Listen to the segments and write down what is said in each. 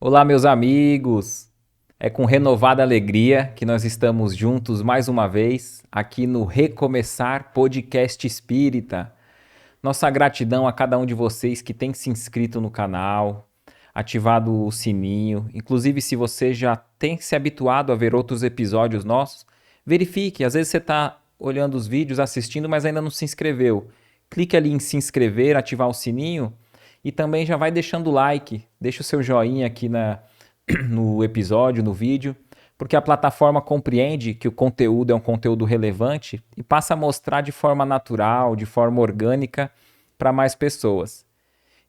Olá, meus amigos! É com renovada alegria que nós estamos juntos mais uma vez aqui no Recomeçar Podcast Espírita. Nossa gratidão a cada um de vocês que tem se inscrito no canal, ativado o sininho. Inclusive, se você já tem se habituado a ver outros episódios nossos, verifique. Às vezes você está olhando os vídeos, assistindo, mas ainda não se inscreveu. Clique ali em se inscrever, ativar o sininho e também já vai deixando o like. Deixa o seu joinha aqui no episódio, no vídeo, porque a plataforma compreende que o conteúdo é um conteúdo relevante e passa a mostrar de forma natural, de forma orgânica para mais pessoas.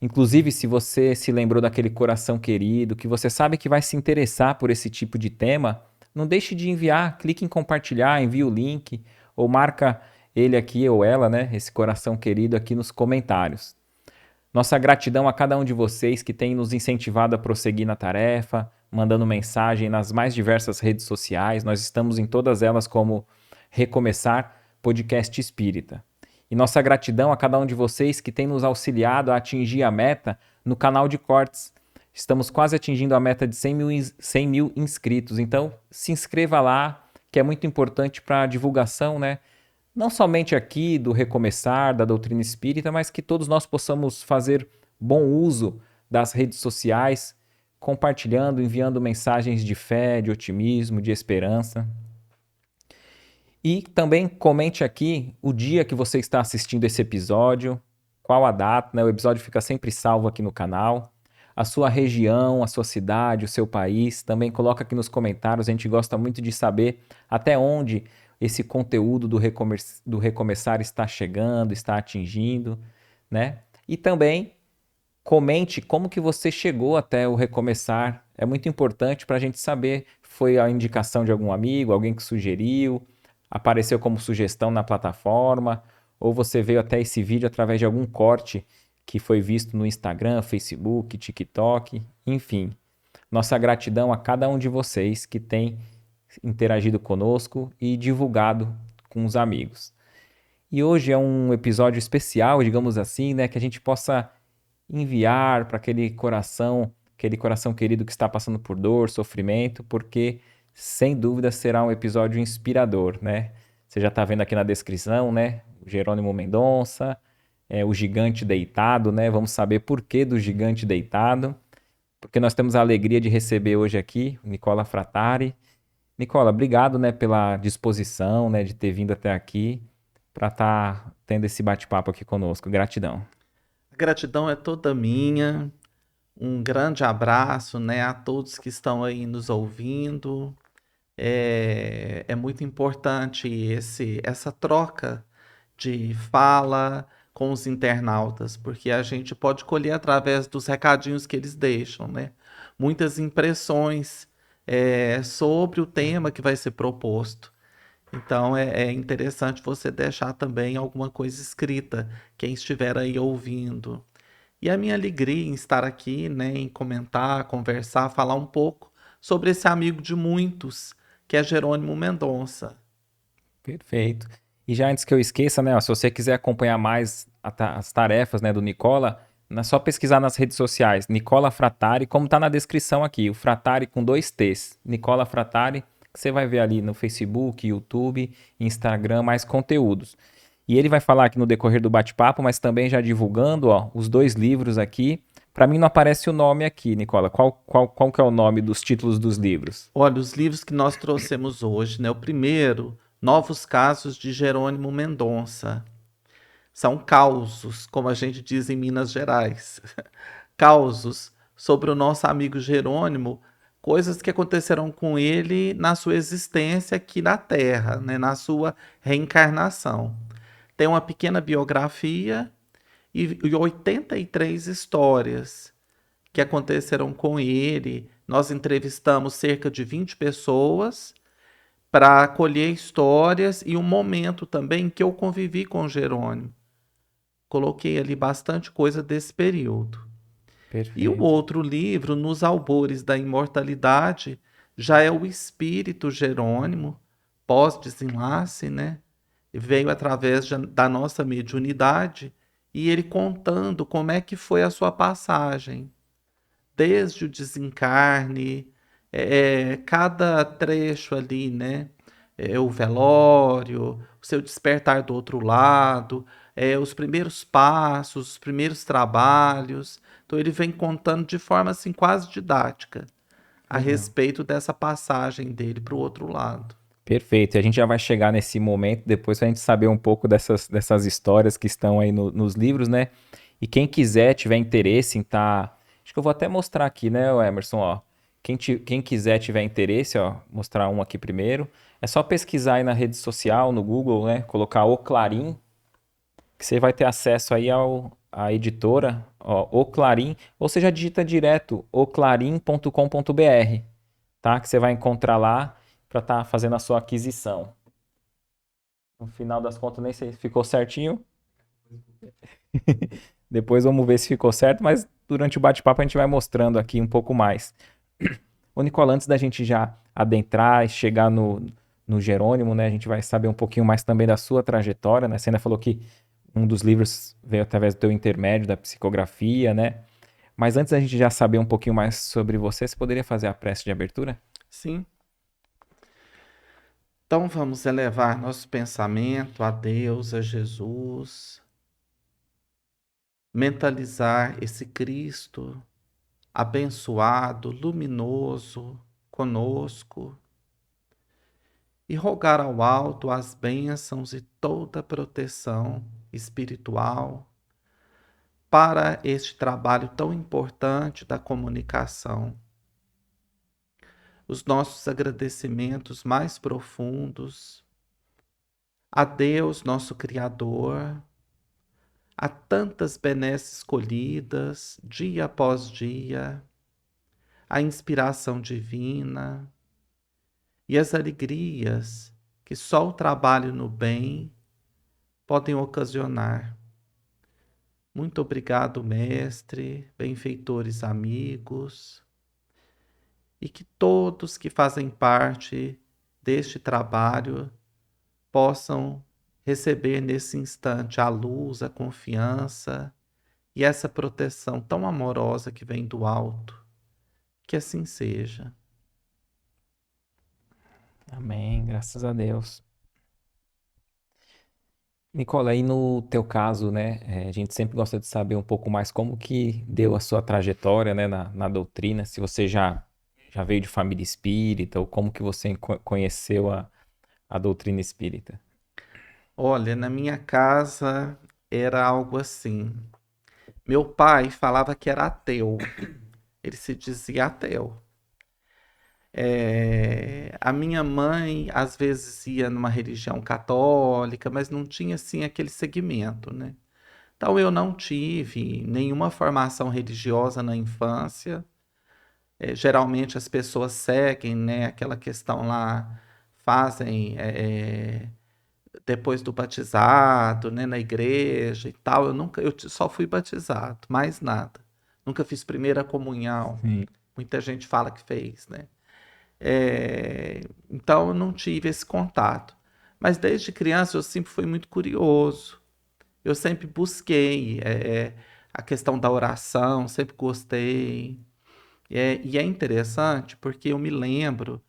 Inclusive, se você se lembrou daquele coração querido, que você sabe que vai se interessar por esse tipo de tema, não deixe de enviar, clique em compartilhar, envie o link ou marca ele aqui ou ela, né, esse coração querido aqui nos comentários. Nossa gratidão a cada um de vocês que tem nos incentivado a prosseguir na tarefa, mandando mensagem nas mais diversas redes sociais. Nós estamos em todas elas como Recomeçar Podcast Espírita. E nossa gratidão a cada um de vocês que tem nos auxiliado a atingir a meta no canal de cortes. Estamos quase atingindo a meta de 100 mil inscritos. Então, se inscreva lá, que é muito importante para a divulgação, né? Não somente aqui do Recomeçar, da doutrina espírita, mas que todos nós possamos fazer bom uso das redes sociais, compartilhando, enviando mensagens de fé, de otimismo, de esperança. E também comente aqui o dia que você está assistindo esse episódio, qual a data, né? O episódio fica sempre salvo aqui no canal. A sua região, a sua cidade, o seu país, também coloca aqui nos comentários. A gente gosta muito de saber até onde esse conteúdo do Recomeçar está chegando, está atingindo, né? E também comente como que você chegou até o Recomeçar. É muito importante para a gente saber. Foi a indicação de algum amigo, alguém que sugeriu, apareceu como sugestão na plataforma, ou você veio até esse vídeo através de algum corte que foi visto no Instagram, Facebook, TikTok, enfim. Nossa gratidão a cada um de vocês que tem interagido conosco e divulgado com os amigos. E hoje é um episódio especial, digamos assim, né, que a gente possa enviar para aquele coração querido que está passando por dor, sofrimento, porque sem dúvida será um episódio inspirador, né? Você já está vendo aqui na descrição, né? O Jerônimo Mendonça, o gigante deitado, né? Vamos saber por que do gigante deitado, porque nós temos a alegria de receber hoje aqui o Nicola Frattari. Nicola, obrigado, né, pela disposição, né, de ter vindo até aqui para estar tendo esse bate-papo aqui conosco. Gratidão. A gratidão é toda minha. Um grande abraço, né, a todos que estão aí nos ouvindo. É muito importante essa troca de fala com os internautas, porque a gente pode colher através dos recadinhos que eles deixam, né? Muitas impressões sobre o tema que vai ser proposto. Então é interessante você deixar também alguma coisa escrita, quem estiver aí ouvindo. E a minha alegria em estar aqui, né, em comentar, conversar, falar um pouco sobre esse amigo de muitos, que é Jerônimo Mendonça. Perfeito. E já antes que eu esqueça, né, ó, se você quiser acompanhar mais as tarefas, né, do Nicola, é só pesquisar nas redes sociais, Nicola Frattari, como está na descrição aqui, o Frattari com dois T's, Nicola Frattari, que você vai ver ali no Facebook, YouTube, Instagram, mais conteúdos. E ele vai falar aqui no decorrer do bate-papo, mas também já divulgando, ó, os dois livros aqui. Para mim não aparece o nome aqui, Nicola. Qual que é o nome dos títulos dos livros? Olha, os livros que nós trouxemos hoje, né? O primeiro, Novos Casos de Jerônimo Mendonça. São causos, como a gente diz em Minas Gerais. Causos sobre o nosso amigo Jerônimo, coisas que aconteceram com ele na sua existência aqui na Terra, né? Na sua reencarnação. Tem uma pequena biografia e 83 histórias que aconteceram com ele. Nós entrevistamos cerca de 20 pessoas para colher histórias e um momento também que eu convivi com o Jerônimo. Coloquei ali bastante coisa desse período. E o Perfeito. outro livro, Nos Albores da Imortalidade, já é o espírito Jerônimo, pós-desenlace, né? Veio através da nossa mediunidade e ele contando como é que foi a sua passagem desde o desencarne, cada trecho ali, né? O velório, o seu despertar do outro lado, os primeiros passos, os primeiros trabalhos. Então ele vem contando de forma assim quase didática a Legal. respeito dessa passagem dele para o outro lado. Perfeito. E a gente já vai chegar nesse momento depois pra gente saber um pouco dessas histórias que estão aí nos livros, né? E quem quiser, tiver interesse em estar. Acho que eu vou até mostrar aqui, né, o Emerson, ó. Quem quiser, tiver interesse, ó, mostrar um aqui primeiro. É só pesquisar aí na rede social, no Google, né? Colocar O Clarim, que você vai ter acesso aí à editora, ó, O Clarim, ou seja, digita direto oclarim.com.br, tá? Que você vai encontrar lá para estar fazendo a sua aquisição. No final das contas, nem sei se ficou certinho. Depois vamos ver se ficou certo, mas durante o bate-papo a gente vai mostrando aqui um pouco mais. Ô, Nicola, antes da gente já adentrar e chegar no Jerônimo, né? A gente vai saber um pouquinho mais também da sua trajetória, né? Você ainda falou que um dos livros veio através do teu intermédio da psicografia, né? Mas antes da gente já saber um pouquinho mais sobre você, você poderia fazer a prece de abertura? Sim. Então vamos elevar nosso pensamento a Deus, a Jesus, mentalizar esse Cristo abençoado, luminoso conosco e rogar ao alto as bênçãos e toda a proteção espiritual para este trabalho tão importante da comunicação. Os nossos agradecimentos mais profundos a Deus, nosso Criador, a tantas benesses colhidas dia após dia, a inspiração divina e as alegrias que só o trabalho no bem podem ocasionar. Muito obrigado, mestre, benfeitores amigos, e que todos que fazem parte deste trabalho possam receber nesse instante a luz, a confiança e essa proteção tão amorosa que vem do alto. Que assim seja. Amém, graças a Deus. Nicola, aí no teu caso, né, a gente sempre gosta de saber um pouco mais como que deu a sua trajetória, né, na doutrina, se você já veio de família espírita, ou como que você conheceu a doutrina espírita. Olha, na minha casa era algo assim. Meu pai falava que era ateu. Ele se dizia ateu. A minha mãe às vezes ia numa religião católica, mas não tinha assim aquele segmento, né? Então eu não tive nenhuma formação religiosa na infância. Geralmente as pessoas seguem, né, aquela questão lá, fazem depois do batizado, né, na igreja e tal. Eu só fui batizado, mais nada. Nunca fiz primeira comunhão. Sim. Muita gente fala que fez, né? Então eu não tive esse contato. Mas desde criança eu sempre fui muito curioso. Eu sempre busquei a questão da oração, sempre gostei. E é interessante porque eu me lembro,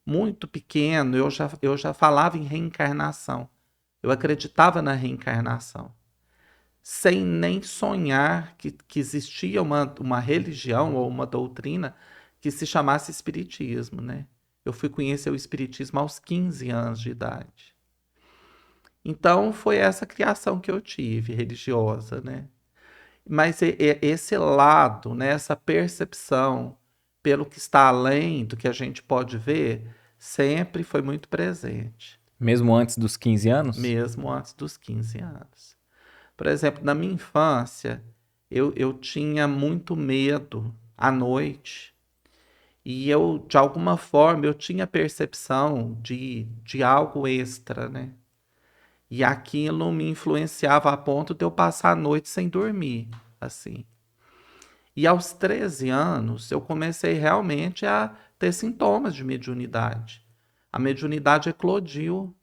muito pequeno, eu já falava em reencarnação. Eu acreditava na reencarnação, sem nem sonhar que existia uma religião ou uma doutrina que se chamasse Espiritismo, né? Eu fui conhecer o Espiritismo aos 15 anos de idade. Então foi essa criação que eu tive, religiosa, né? Mas esse lado, né, essa percepção pelo que está além do que a gente pode ver, sempre foi muito presente, Mesmo antes dos 15 anos? mesmo antes dos 15 anos. Por exemplo, na minha infância, eu tinha muito medo à noite e eu, de alguma forma, eu tinha percepção de algo extra, né? E aquilo me influenciava a ponto de eu passar a noite sem dormir, assim. E aos 13 anos, eu comecei realmente a ter sintomas de mediunidade. A mediunidade eclodiu,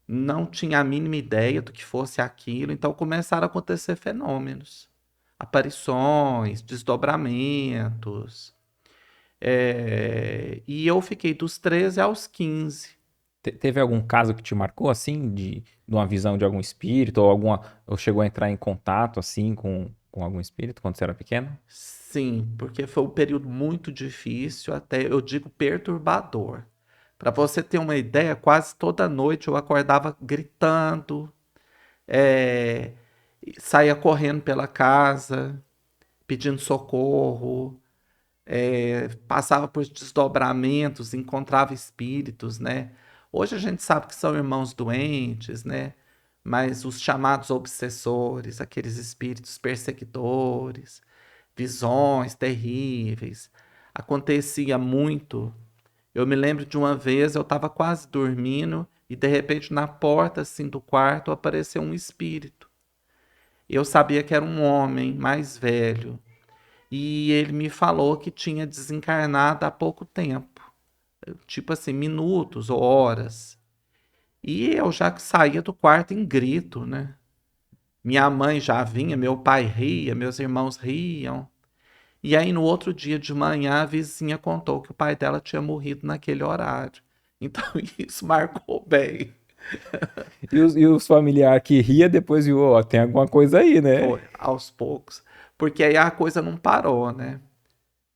não tinha a mínima ideia do que fosse aquilo, então começaram a acontecer fenômenos. aparições, desdobramentos. E eu fiquei dos 13 aos 15. Teve algum caso que te marcou, assim, de uma visão de algum espírito, ou chegou a entrar em contato, assim, com algum espírito quando você era pequeno? Sim, porque foi um período muito difícil, até eu digo perturbador. Para você ter uma ideia, quase toda noite eu acordava gritando, eh, saía correndo pela casa, pedindo socorro, passava por desdobramentos, encontrava espíritos, né? Hoje a gente sabe que são irmãos doentes, né? Mas os chamados obsessores, aqueles espíritos perseguidores, visões terríveis, acontecia muito. Eu me lembro de uma vez, eu estava quase dormindo e de repente na porta assim do quarto apareceu um espírito. Eu sabia que era um homem mais velho e ele me falou que tinha desencarnado há pouco tempo, tipo assim, minutos ou horas. E eu já saía do quarto em grito, né? Minha mãe já vinha, meu pai ria, meus irmãos riam. E aí, no outro dia de manhã, a vizinha contou que o pai dela tinha morrido naquele horário. Então, isso marcou bem. E os familiares que ria depois viu, ó, tem alguma coisa aí, né? Foi, aos poucos. Porque aí a coisa não parou, né?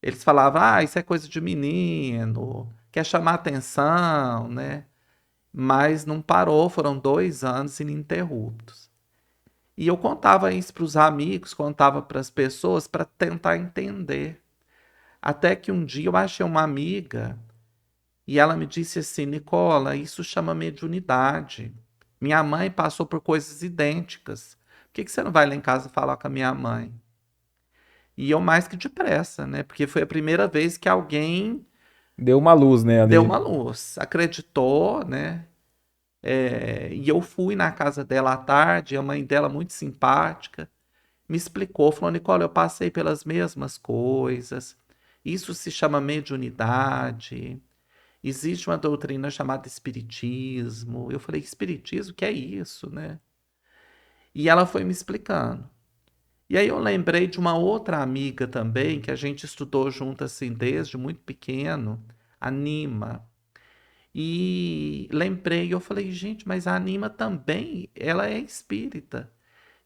Eles falavam, isso é coisa de menino, quer chamar atenção, né? Mas não parou, foram 2 anos ininterruptos. E eu contava isso para os amigos, contava para as pessoas para tentar entender. Até que um dia eu achei uma amiga e ela me disse assim: Nicola, isso chama mediunidade. Minha mãe passou por coisas idênticas. Por que você não vai lá em casa falar com a minha mãe? E eu mais que depressa, né? Porque foi a primeira vez que alguém Deu uma luz, né, deu ali. uma luz, acreditou, né? E eu fui na casa dela à tarde, a mãe dela muito simpática, me explicou, falou, Nicola, eu passei pelas mesmas coisas, isso se chama mediunidade, existe uma doutrina chamada espiritismo. Eu falei, espiritismo, o que é isso, né? E ela foi me explicando. E aí eu lembrei de uma outra amiga também, que a gente estudou junto assim desde muito pequeno, a Nima. E lembrei, eu falei, gente, mas a Anima também, ela é espírita.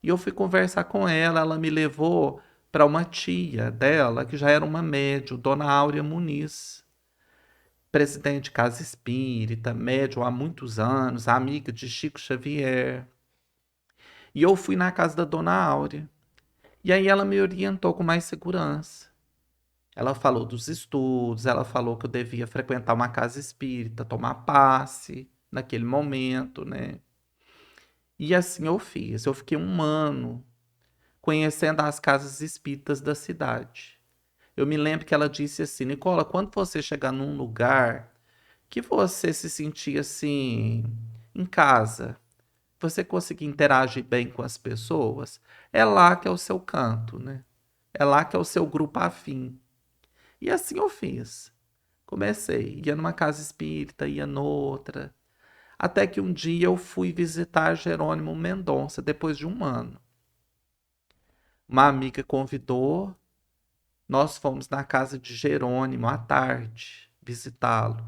E eu fui conversar com ela me levou para uma tia dela, que já era uma médium, Dona Áurea Muniz, presidente de casa espírita, médium há muitos anos, amiga de Chico Xavier. E eu fui na casa da Dona Áurea. E aí ela me orientou com mais segurança. Ela falou dos estudos, ela falou que eu devia frequentar uma casa espírita, tomar passe naquele momento, né? E assim eu fiz. Eu fiquei um ano conhecendo as casas espíritas da cidade. Eu me lembro que ela disse assim: Nicola, quando você chegar num lugar que você se sentir assim, em casa, você conseguir interagir bem com as pessoas, é lá que é o seu canto, né? É lá que é o seu grupo afim. E assim eu fiz. Comecei, ia numa casa espírita, ia noutra. Até que um dia eu fui visitar Jerônimo Mendonça, depois de um ano. Uma amiga convidou, nós fomos na casa de Jerônimo à tarde visitá-lo.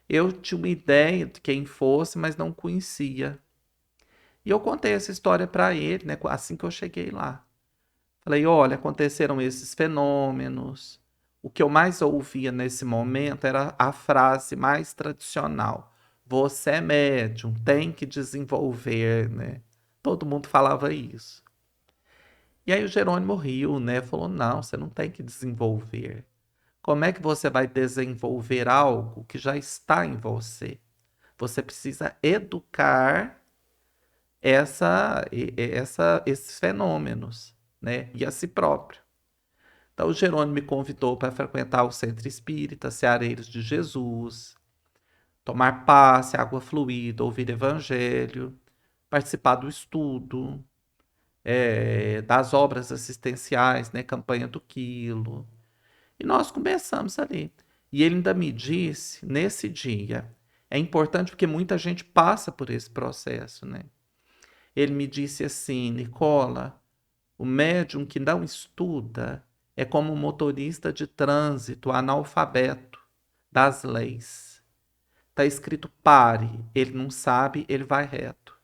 Eu tinha uma ideia de quem fosse, mas não conhecia. E eu contei essa história para ele, né, assim que eu cheguei lá. Falei, olha, aconteceram esses fenômenos. O que eu mais ouvia nesse momento era a frase mais tradicional. Você é médium, tem que desenvolver, né? Todo mundo falava isso. E aí o Jerônimo riu, né? Falou, não, você não tem que desenvolver. Como é que você vai desenvolver algo que já está em você? Você precisa educar esses fenômenos, né? E a si próprio. Então, o Jerônimo me convidou para frequentar o Centro Espírita Seareiros de Jesus, tomar passe, água fluida, ouvir evangelho, participar do estudo, das obras assistenciais, né, campanha do quilo. E nós começamos ali. E ele ainda me disse, nesse dia, é importante porque muita gente passa por esse processo, né? Ele me disse assim, Nicola, O médium que não estuda é como um motorista de trânsito analfabeto das leis. Está escrito pare, ele não sabe, ele vai reto.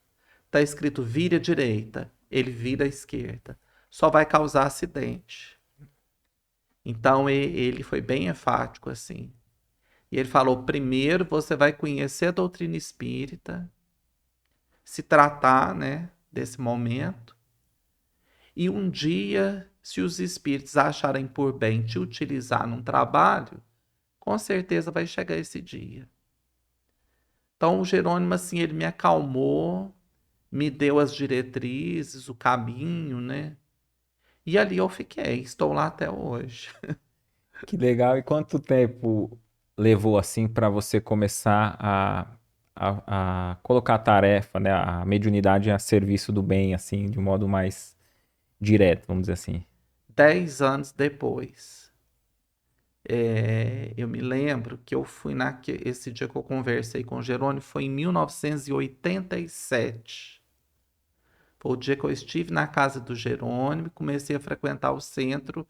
Está escrito vire à direita, ele vira à esquerda. Só vai causar acidente. Então ele foi bem enfático assim. E ele falou: primeiro você vai conhecer a doutrina espírita, se tratar, né, desse momento. E um dia, se os espíritos acharem por bem te utilizar num trabalho, com certeza vai chegar esse dia. Então o Jerônimo, assim, ele me acalmou, me deu as diretrizes, o caminho, né? E ali eu fiquei, estou lá até hoje. Que legal. E quanto tempo levou assim para você começar a colocar a tarefa, né, a mediunidade a serviço do bem, assim, de um modo mais direto, vamos dizer assim? 10 anos depois, eu me lembro que eu fui esse dia que eu conversei com o Jerônimo foi em 1987. Foi o dia que eu estive na casa do Jerônimo e comecei a frequentar o centro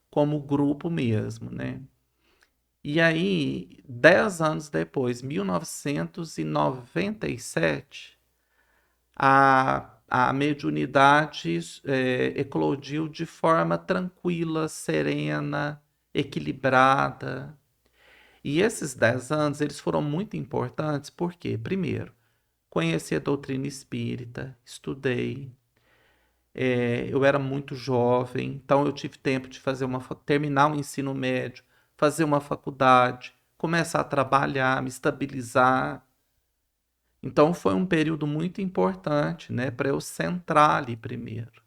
como grupo mesmo, né? E aí, 10 anos depois, 1997, a mediunidade eclodiu de forma tranquila, serena, equilibrada. E esses 10 anos, eles foram muito importantes porque, primeiro, conheci a doutrina espírita, estudei. Eu era muito jovem, então eu tive tempo de terminar o ensino médio, fazer uma faculdade, começar a trabalhar, me estabilizar. Então foi um período muito importante, né, para eu centrar ali primeiro.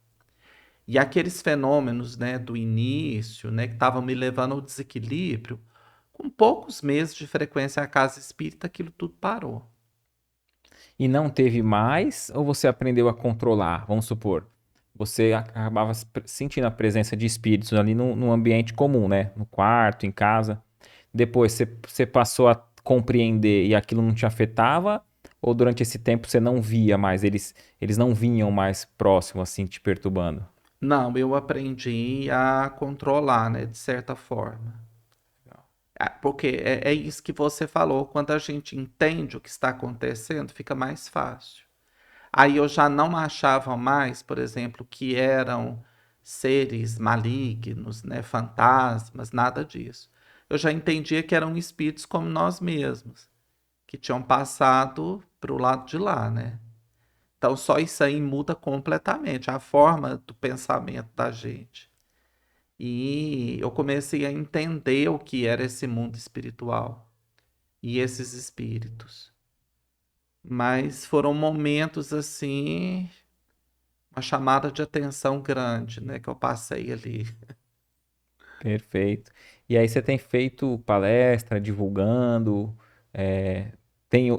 E aqueles fenômenos, né, do início, né, que estavam me levando ao desequilíbrio, com poucos meses de frequência à casa espírita, aquilo tudo parou. E não teve mais, ou você aprendeu a controlar? Vamos supor, você acabava sentindo a presença de espíritos ali no ambiente comum, né? No quarto, em casa. Depois você passou a compreender e aquilo não te afetava? Ou durante esse tempo você não via mais, eles não vinham mais próximo, assim, te perturbando? Não, eu aprendi a controlar, né, de certa forma. Porque é isso que você falou, quando a gente entende o que está acontecendo, fica mais fácil. Aí eu já não achava mais, por exemplo, que eram seres malignos, né, fantasmas, nada disso. Eu já entendia que eram espíritos como nós mesmos, que tinham passado para o lado de lá, né? Então só isso aí muda completamente a forma do pensamento da gente. E eu comecei a entender o que era esse mundo espiritual e esses espíritos. Mas foram momentos assim, uma chamada de atenção grande, né, que eu passei ali. Perfeito. E aí você tem feito palestra, divulgando, é,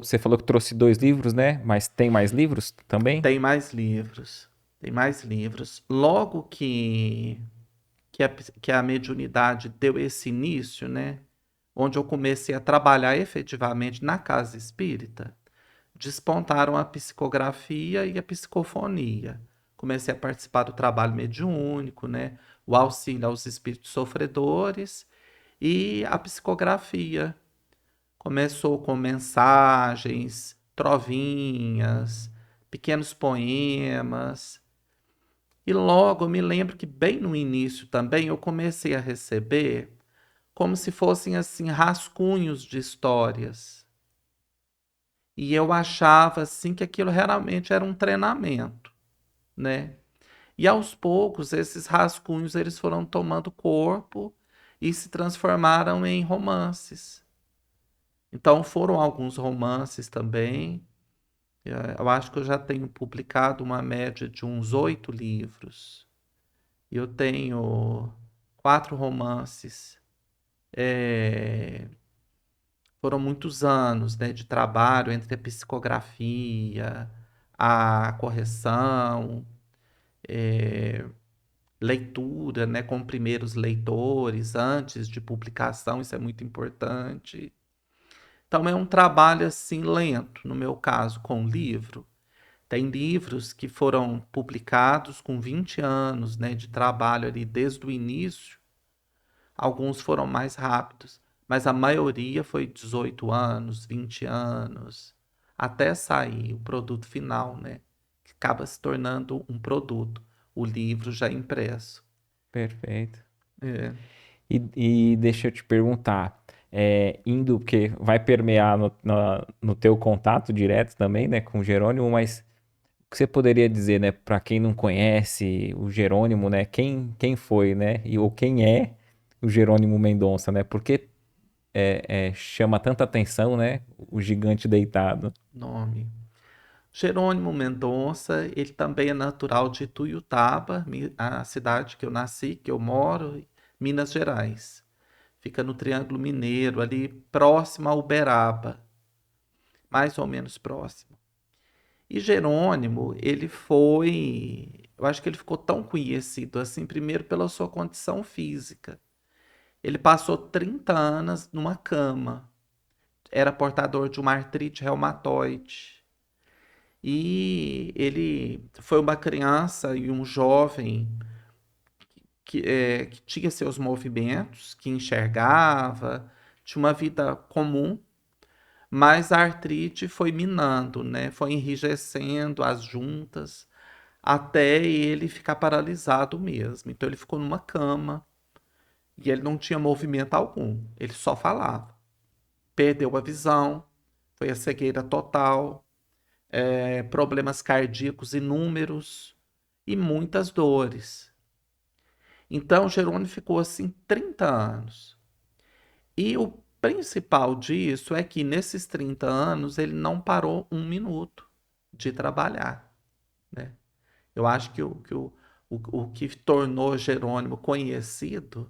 você falou que trouxe 2 livros, né? Mas tem mais livros também? Tem mais livros, tem mais livros. Logo que a mediunidade deu esse início, né, onde eu comecei a trabalhar efetivamente na casa espírita, despontaram a psicografia e a psicofonia. Comecei a participar do trabalho mediúnico, né, o auxílio aos espíritos sofredores e a psicografia. Começou com mensagens, trovinhas, pequenos poemas. E logo eu me lembro que bem no início também eu comecei a receber como se fossem assim rascunhos de histórias. E eu achava assim que aquilo realmente era um treinamento, né? E aos poucos esses rascunhos eles foram tomando corpo e se transformaram em romances. Então foram alguns romances também. Eu acho que eu já tenho publicado uma média de uns 8 livros. Eu tenho 4 romances. É, Foram muitos anos, né, de trabalho entre a psicografia, a correção, é, leitura, né, com primeiros leitores antes de publicação, isso é muito importante. Então é um trabalho assim lento, no meu caso com livro, Tem livros que foram publicados com 20 anos, né, de trabalho ali desde o início. Alguns foram mais rápidos, mas a maioria foi 18 anos, 20 anos, até sair o produto final, né? Que acaba se tornando um produto, o livro já impresso. Perfeito. É. E deixa eu te perguntar, porque vai permear no teu contato direto também, né, com o Jerônimo, mas o que você poderia dizer, né, para quem não conhece o Jerônimo, né, quem foi, né, ou quem é o Jerônimo Mendonça, né, porque chama tanta atenção, né, o gigante deitado. Nome. Jerônimo Mendonça, ele também é natural de Ituiutaba, a cidade que eu nasci, que eu moro, Minas Gerais. Fica no Triângulo Mineiro, ali próximo a Uberaba, mais ou menos próximo. E Jerônimo, eu acho que ele ficou tão conhecido assim, primeiro pela sua condição física. Ele passou 30 anos numa cama, era portador de uma artrite reumatoide. E ele foi uma criança e um jovem que tinha seus movimentos, que enxergava, tinha uma vida comum, mas a artrite foi minando, né? Foi enrijecendo as juntas até ele ficar paralisado mesmo. Então ele ficou numa cama e ele não tinha movimento algum, ele só falava. Perdeu a visão, foi a cegueira total, problemas cardíacos inúmeros e muitas dores. Então Jerônimo ficou assim 30 anos. E o principal disso é que nesses 30 anos ele não parou um minuto de trabalhar, né? Eu acho que o que tornou Jerônimo conhecido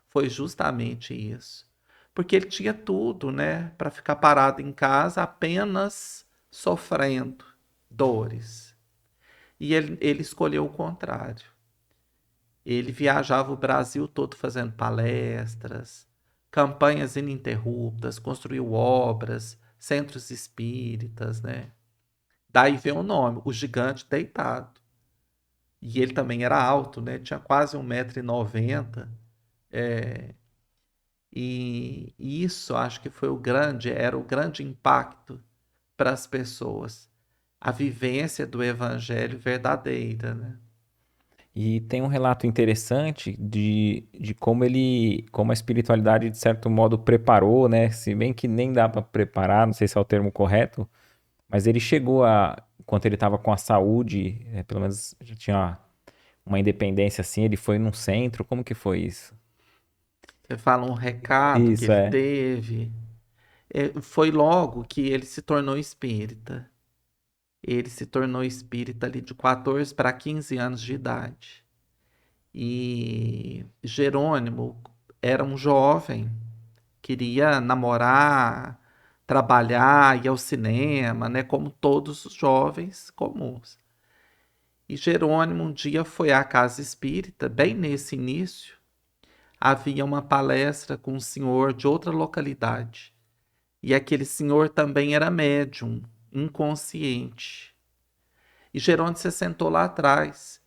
foi justamente isso. Porque ele tinha tudo, né, para ficar parado em casa apenas sofrendo dores. E ele escolheu o contrário. Ele viajava o Brasil todo fazendo palestras, campanhas ininterruptas, construiu obras, centros espíritas, né? Daí vem o nome, o gigante deitado. E ele também era alto, né? Tinha quase 1,90 m. E isso acho que era o grande impacto para as pessoas. A vivência do evangelho verdadeira, né? E tem um relato interessante de como a espiritualidade, de certo modo, preparou, né? Se bem que nem dá para preparar, não sei se é o termo correto, mas ele chegou enquanto ele estava com a saúde, pelo menos já tinha uma independência assim, ele foi num centro, como que foi isso? Você fala um recado que Isso, ele teve. Foi logo que ele se tornou espírita. Ele se tornou espírita ali de 14 para 15 anos de idade. E Jerônimo era um jovem, queria namorar, trabalhar, ir ao cinema, né, como todos os jovens comuns. E Jerônimo um dia foi à casa espírita, bem nesse início, havia uma palestra com um senhor de outra localidade. E aquele senhor também era médium, inconsciente. E Jerônimo se sentou lá atrás.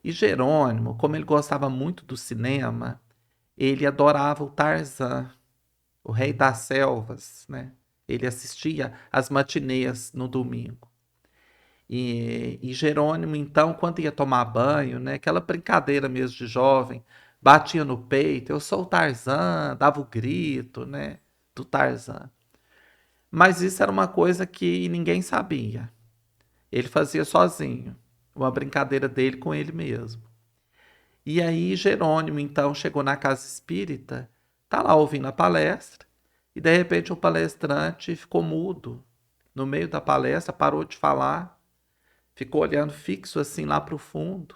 E Jerônimo, como ele gostava muito do cinema, ele adorava o Tarzan, o Rei das Selvas, né? Ele assistia às matinês no domingo. E Jerônimo, então, quando ia tomar banho, né? Aquela brincadeira mesmo de jovem, batia no peito, eu sou o Tarzan, dava o grito, né? Do Tarzan. Mas isso era uma coisa que ninguém sabia. Ele fazia sozinho, uma brincadeira dele com ele mesmo. E aí Jerônimo então chegou na casa espírita, tá lá ouvindo a palestra, e de repente o palestrante ficou mudo. No meio da palestra parou de falar, ficou olhando fixo assim lá para o fundo,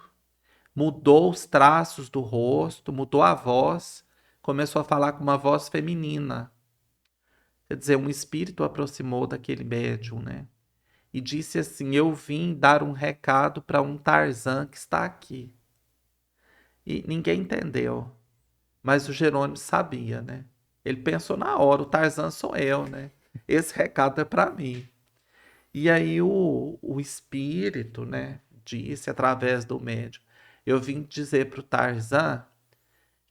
mudou os traços do rosto, mudou a voz, começou a falar com uma voz feminina. Quer dizer, um espírito aproximou daquele médium, né? E disse assim: eu vim dar um recado para um Tarzan que está aqui. E ninguém entendeu, mas o Jerônimo sabia, né? Ele pensou na hora: o Tarzan sou eu, né? Esse recado é para mim. E aí o espírito, né, disse através do médium: eu vim dizer para o Tarzan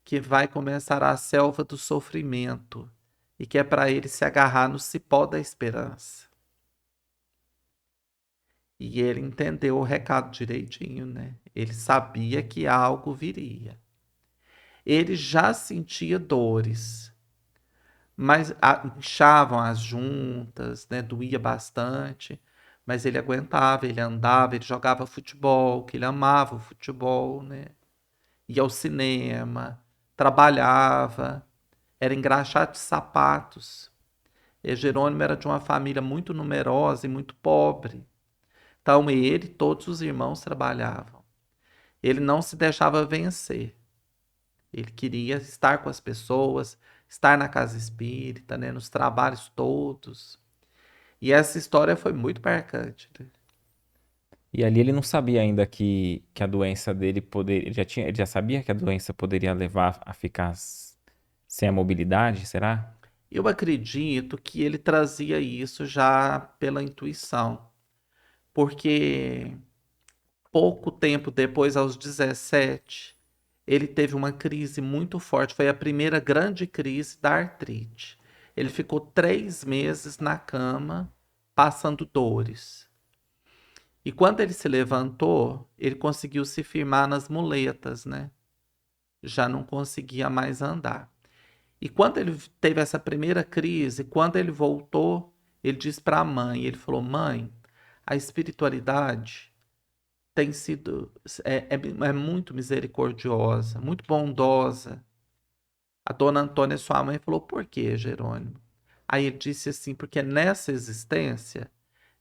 que vai começar a selva do sofrimento e que é para ele se agarrar no cipó da esperança. E ele entendeu o recado direitinho, né? Ele sabia que algo viria. Ele já sentia dores, mas inchavam as juntas, né? Doía bastante, mas ele aguentava, ele andava, ele jogava futebol, que ele amava o futebol, né? Ia ao cinema, trabalhava, era engraxate de sapatos. E Jerônimo era de uma família muito numerosa e muito pobre. Então ele e todos os irmãos trabalhavam. Ele não se deixava vencer. Ele queria estar com as pessoas, estar na casa espírita, né, nos trabalhos todos. E essa história foi muito marcante, né? E ali ele não sabia ainda que a doença dele poderia. Ele já sabia que a doença poderia levar a ficar sem a mobilidade, será? Eu acredito que ele trazia isso já pela intuição, porque pouco tempo depois, aos 17, ele teve uma crise muito forte. Foi a primeira grande crise da artrite. Ele ficou 3 meses na cama, passando dores. E quando ele se levantou, ele conseguiu se firmar nas muletas, né? Já não conseguia mais andar. E quando ele teve essa primeira crise, quando ele voltou, ele disse para a mãe, ele falou: "Mãe, a espiritualidade tem sido é muito misericordiosa, muito bondosa. A dona Antônia, sua mãe, falou: por quê, Jerônimo? Aí ele disse assim: porque nessa existência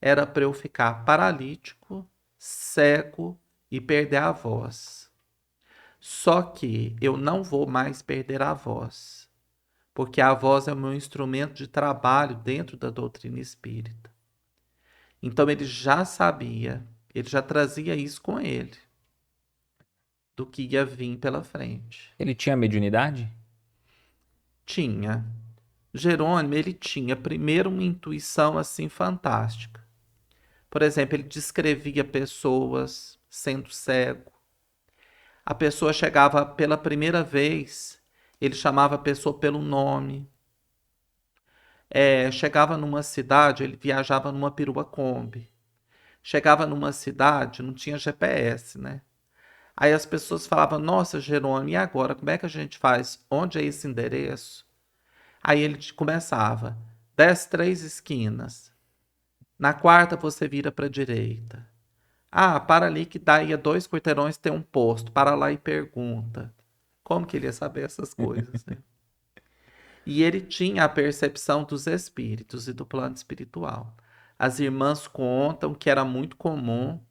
era para eu ficar paralítico, cego e perder a voz. Só que eu não vou mais perder a voz, porque a voz é o meu instrumento de trabalho dentro da doutrina espírita. Então ele já sabia, ele já trazia isso com ele, do que ia vir pela frente. Ele tinha mediunidade? Tinha. Jerônimo, ele tinha primeiro uma intuição assim fantástica. Por exemplo, ele descrevia pessoas sendo cego. A pessoa chegava pela primeira vez, ele chamava a pessoa pelo nome. Chegava numa cidade, ele viajava numa perua Kombi. Chegava numa cidade, não tinha GPS, né? Aí as pessoas falavam: nossa, Jerônimo, e agora? Como é que a gente faz? Onde é esse endereço? Aí ele começava: desce 3 esquinas. Na quarta você vira para a direita. Ah, para ali que daí a 2 quarteirões tem um posto. Para lá e pergunta. Como que ele ia saber essas coisas, né? E ele tinha a percepção dos espíritos e do plano espiritual. As irmãs contam que era muito comum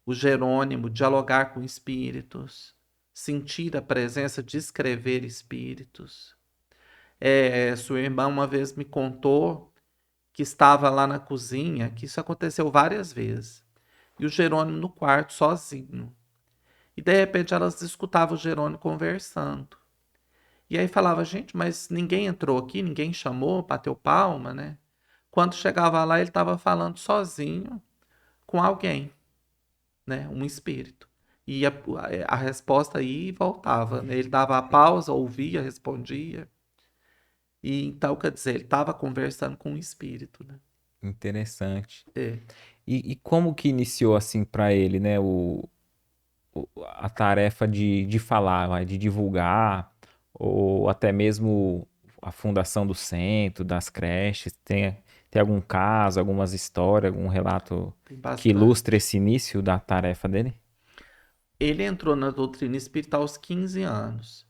o Jerônimo dialogar com espíritos, sentir a presença, descrever espíritos. Sua irmã uma vez me contou que estava lá na cozinha, que isso aconteceu várias vezes, e o Jerônimo no quarto sozinho. E de repente elas escutavam o Jerônimo conversando. E aí falava: gente, mas ninguém entrou aqui, ninguém chamou, bateu palma, né? Quando chegava lá, ele estava falando sozinho com alguém, né? Um espírito. E a resposta ia e voltava, né? Ele dava a pausa, ouvia, respondia. E então, quer dizer, ele estava conversando com um espírito, né? Interessante. É. E como que iniciou assim para ele, né, a tarefa de falar, de divulgar, ou até mesmo a fundação do centro, das creches? Tem algum caso, algumas histórias, algum relato Tem que bastante. ilustre esse início da tarefa dele? Ele entrou na doutrina espírita aos 15 anos.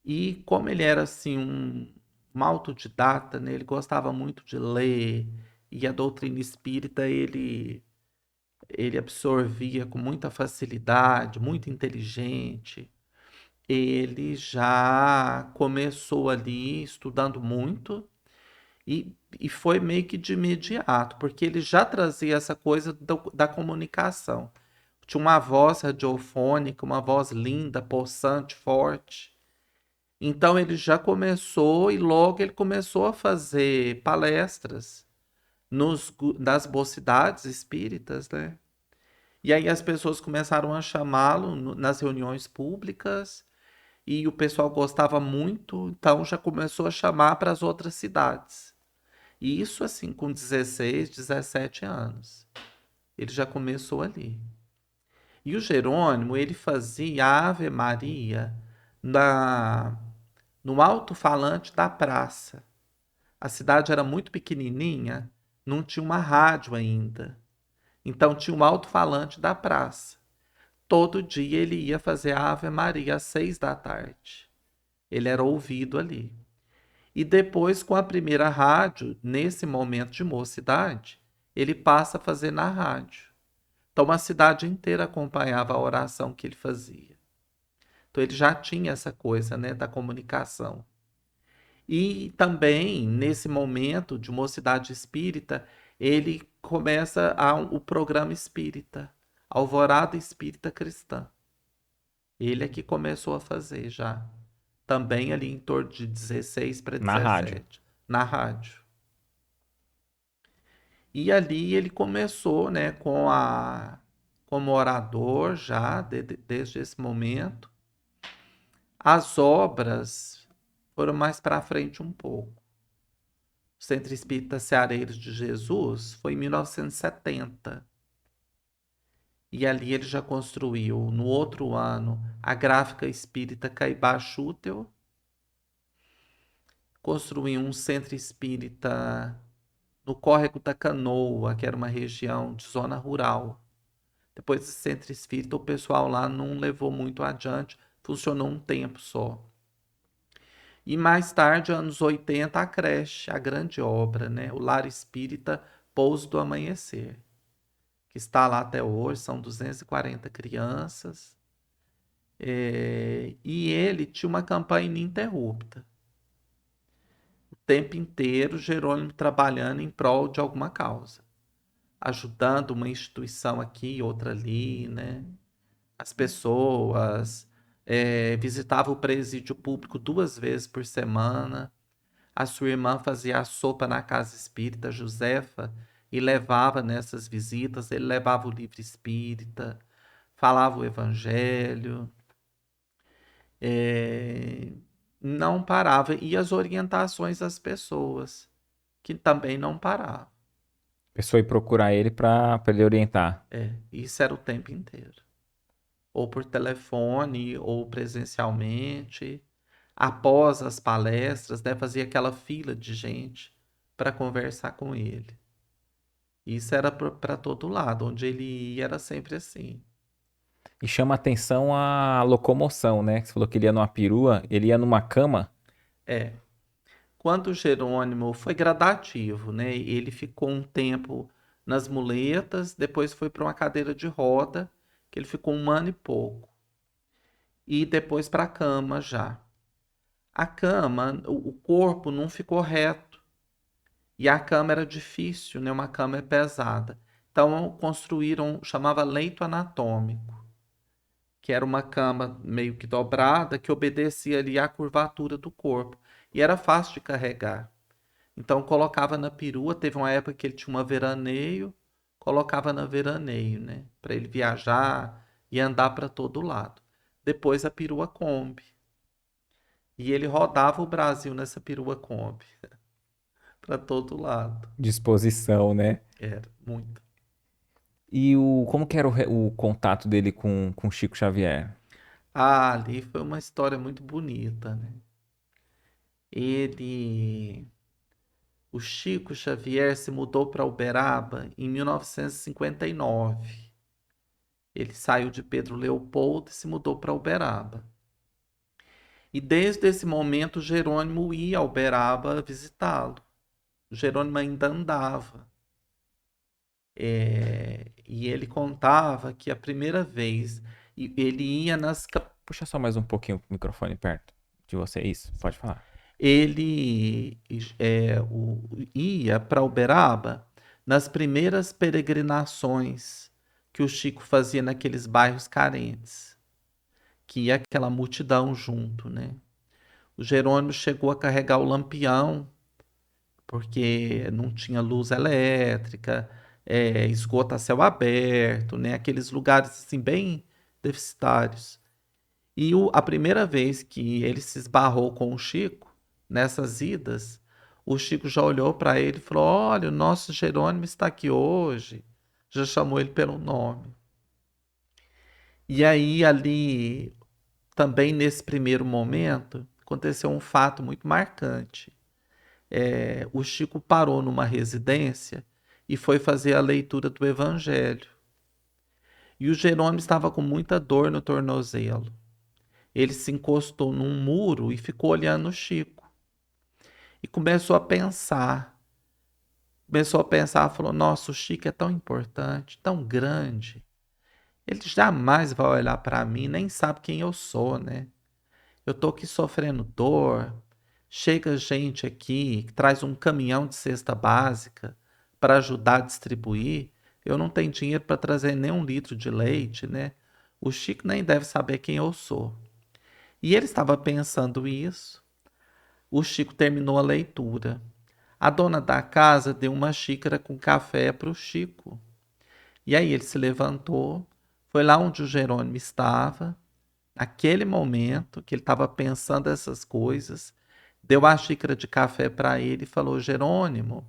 E como ele era assim um autodidata, né, ele gostava muito de ler, e a doutrina espírita ele absorvia com muita facilidade, muito inteligente. Ele já começou ali estudando muito e foi meio que de imediato, porque ele já trazia essa coisa da comunicação. Tinha uma voz radiofônica, uma voz linda, possante, forte. Então ele já começou e logo ele começou a fazer palestras das mocidades espíritas, né? E aí as pessoas começaram a chamá-lo nas reuniões públicas e o pessoal gostava muito, então já começou a chamar para as outras cidades. E isso assim com 16, 17 anos. Ele já começou ali. E o Jerônimo, ele fazia a Ave Maria na, no alto-falante da praça. A cidade era muito pequenininha, não tinha uma rádio ainda. Então tinha um alto-falante da praça. Todo dia ele ia fazer a Ave Maria às 6 da tarde. Ele era ouvido ali. E depois, com a primeira rádio, nesse momento de mocidade, ele passa a fazer na rádio. Então a cidade inteira acompanhava a oração que ele fazia. Então ele já tinha essa coisa, né, da comunicação. E também, nesse momento de mocidade espírita, ele começa o programa espírita, Alvorada Espírita Cristã. Ele é que começou a fazer já. Também ali em torno de 16 para Na rádio. 17, na rádio. E ali ele começou, né, como orador já, desde esse momento. As obras foram mais para frente um pouco. O Centro Espírita Ceareiros de Jesus foi em 1970. E ali ele já construiu, no outro ano, a Gráfica Espírita Caibá Chútel, construiu um centro espírita no Córrego da Canoa, que era uma região de zona rural. Depois desse centro espírita, o pessoal lá não levou muito adiante, funcionou um tempo só. E mais tarde, anos 80, a creche, a grande obra, né? O Lar Espírita Pouso do Amanhecer, que está lá até hoje, são 240 crianças. E ele tinha uma campanha ininterrupta. O tempo inteiro, Jerônimo trabalhando em prol de alguma causa, ajudando uma instituição aqui, outra ali, né? As pessoas visitavam o presídio público 2 vezes por semana. A sua irmã fazia a sopa na casa espírita, Josefa, e levava nessas visitas. Ele levava o livro espírita, falava o evangelho, é, não parava. E as orientações às pessoas, que também não paravam. A pessoa ir procurar ele para ele orientar. Isso era o tempo inteiro. Ou por telefone, ou presencialmente. Após as palestras, né, fazia aquela fila de gente para conversar com ele. Isso era para todo lado, onde ele ia era sempre assim. E chama atenção a locomoção, né? Você falou que ele ia numa perua, ele ia numa cama. É. Quando o Jerônimo foi gradativo, né? Ele ficou um tempo nas muletas, depois foi para uma cadeira de roda, que ele ficou 1 ano e pouco. E depois para a cama já. A cama, o corpo não ficou reto. E a cama era difícil, né? Uma cama é pesada. Então construíram, chamava leito anatômico, que era uma cama meio que dobrada, que obedecia ali à curvatura do corpo. E era fácil de carregar. Então colocava na perua, teve uma época que ele tinha uma veraneio, colocava na veraneio, né? Para ele viajar e andar para todo lado. Depois a perua Kombi. E ele rodava o Brasil nessa perua Kombi, para todo lado. Disposição, né? Era muito. E como que era o contato dele com Chico Xavier? Ah, ali foi uma história muito bonita, né? Ele, o Chico Xavier se mudou para Uberaba em 1959. Ele saiu de Pedro Leopoldo e se mudou para Uberaba. E desde esse momento, Jerônimo ia a Uberaba visitá-lo. Jerônimo ainda andava. E ele contava que a primeira vez ele ia Puxa só mais um pouquinho o microfone perto de você. Isso, pode falar. ele ia para Uberaba nas primeiras peregrinações que o Chico fazia naqueles bairros carentes, que ia aquela multidão junto, né? O Jerônimo chegou a carregar o Lampião, porque não tinha luz elétrica, esgoto a céu aberto, né? Aqueles lugares assim bem deficitários. E a primeira vez que ele se esbarrou com o Chico, nessas idas, o Chico já olhou para ele e falou: Olha, o nosso Jerônimo está aqui hoje. Já chamou ele pelo nome. E aí, ali, também nesse primeiro momento, aconteceu um fato muito marcante. O Chico parou numa residência e foi fazer a leitura do Evangelho. E o Jerônimo estava com muita dor no tornozelo. Ele se encostou num muro e ficou olhando o Chico. E começou a pensar. Falou: Nossa, o Chico é tão importante, tão grande. Ele jamais vai olhar para mim, nem sabe quem eu sou, né? Eu tô aqui sofrendo dor. Chega gente aqui que traz um caminhão de cesta básica para ajudar a distribuir. Eu não tenho dinheiro para trazer nem 1 litro de leite, né? O Chico nem deve saber quem eu sou. E ele estava pensando isso. O Chico terminou a leitura. A dona da casa deu uma xícara com café para o Chico. E aí ele se levantou, foi lá onde o Jerônimo estava, naquele momento que ele estava pensando essas coisas, deu a xícara de café para ele e falou: Jerônimo,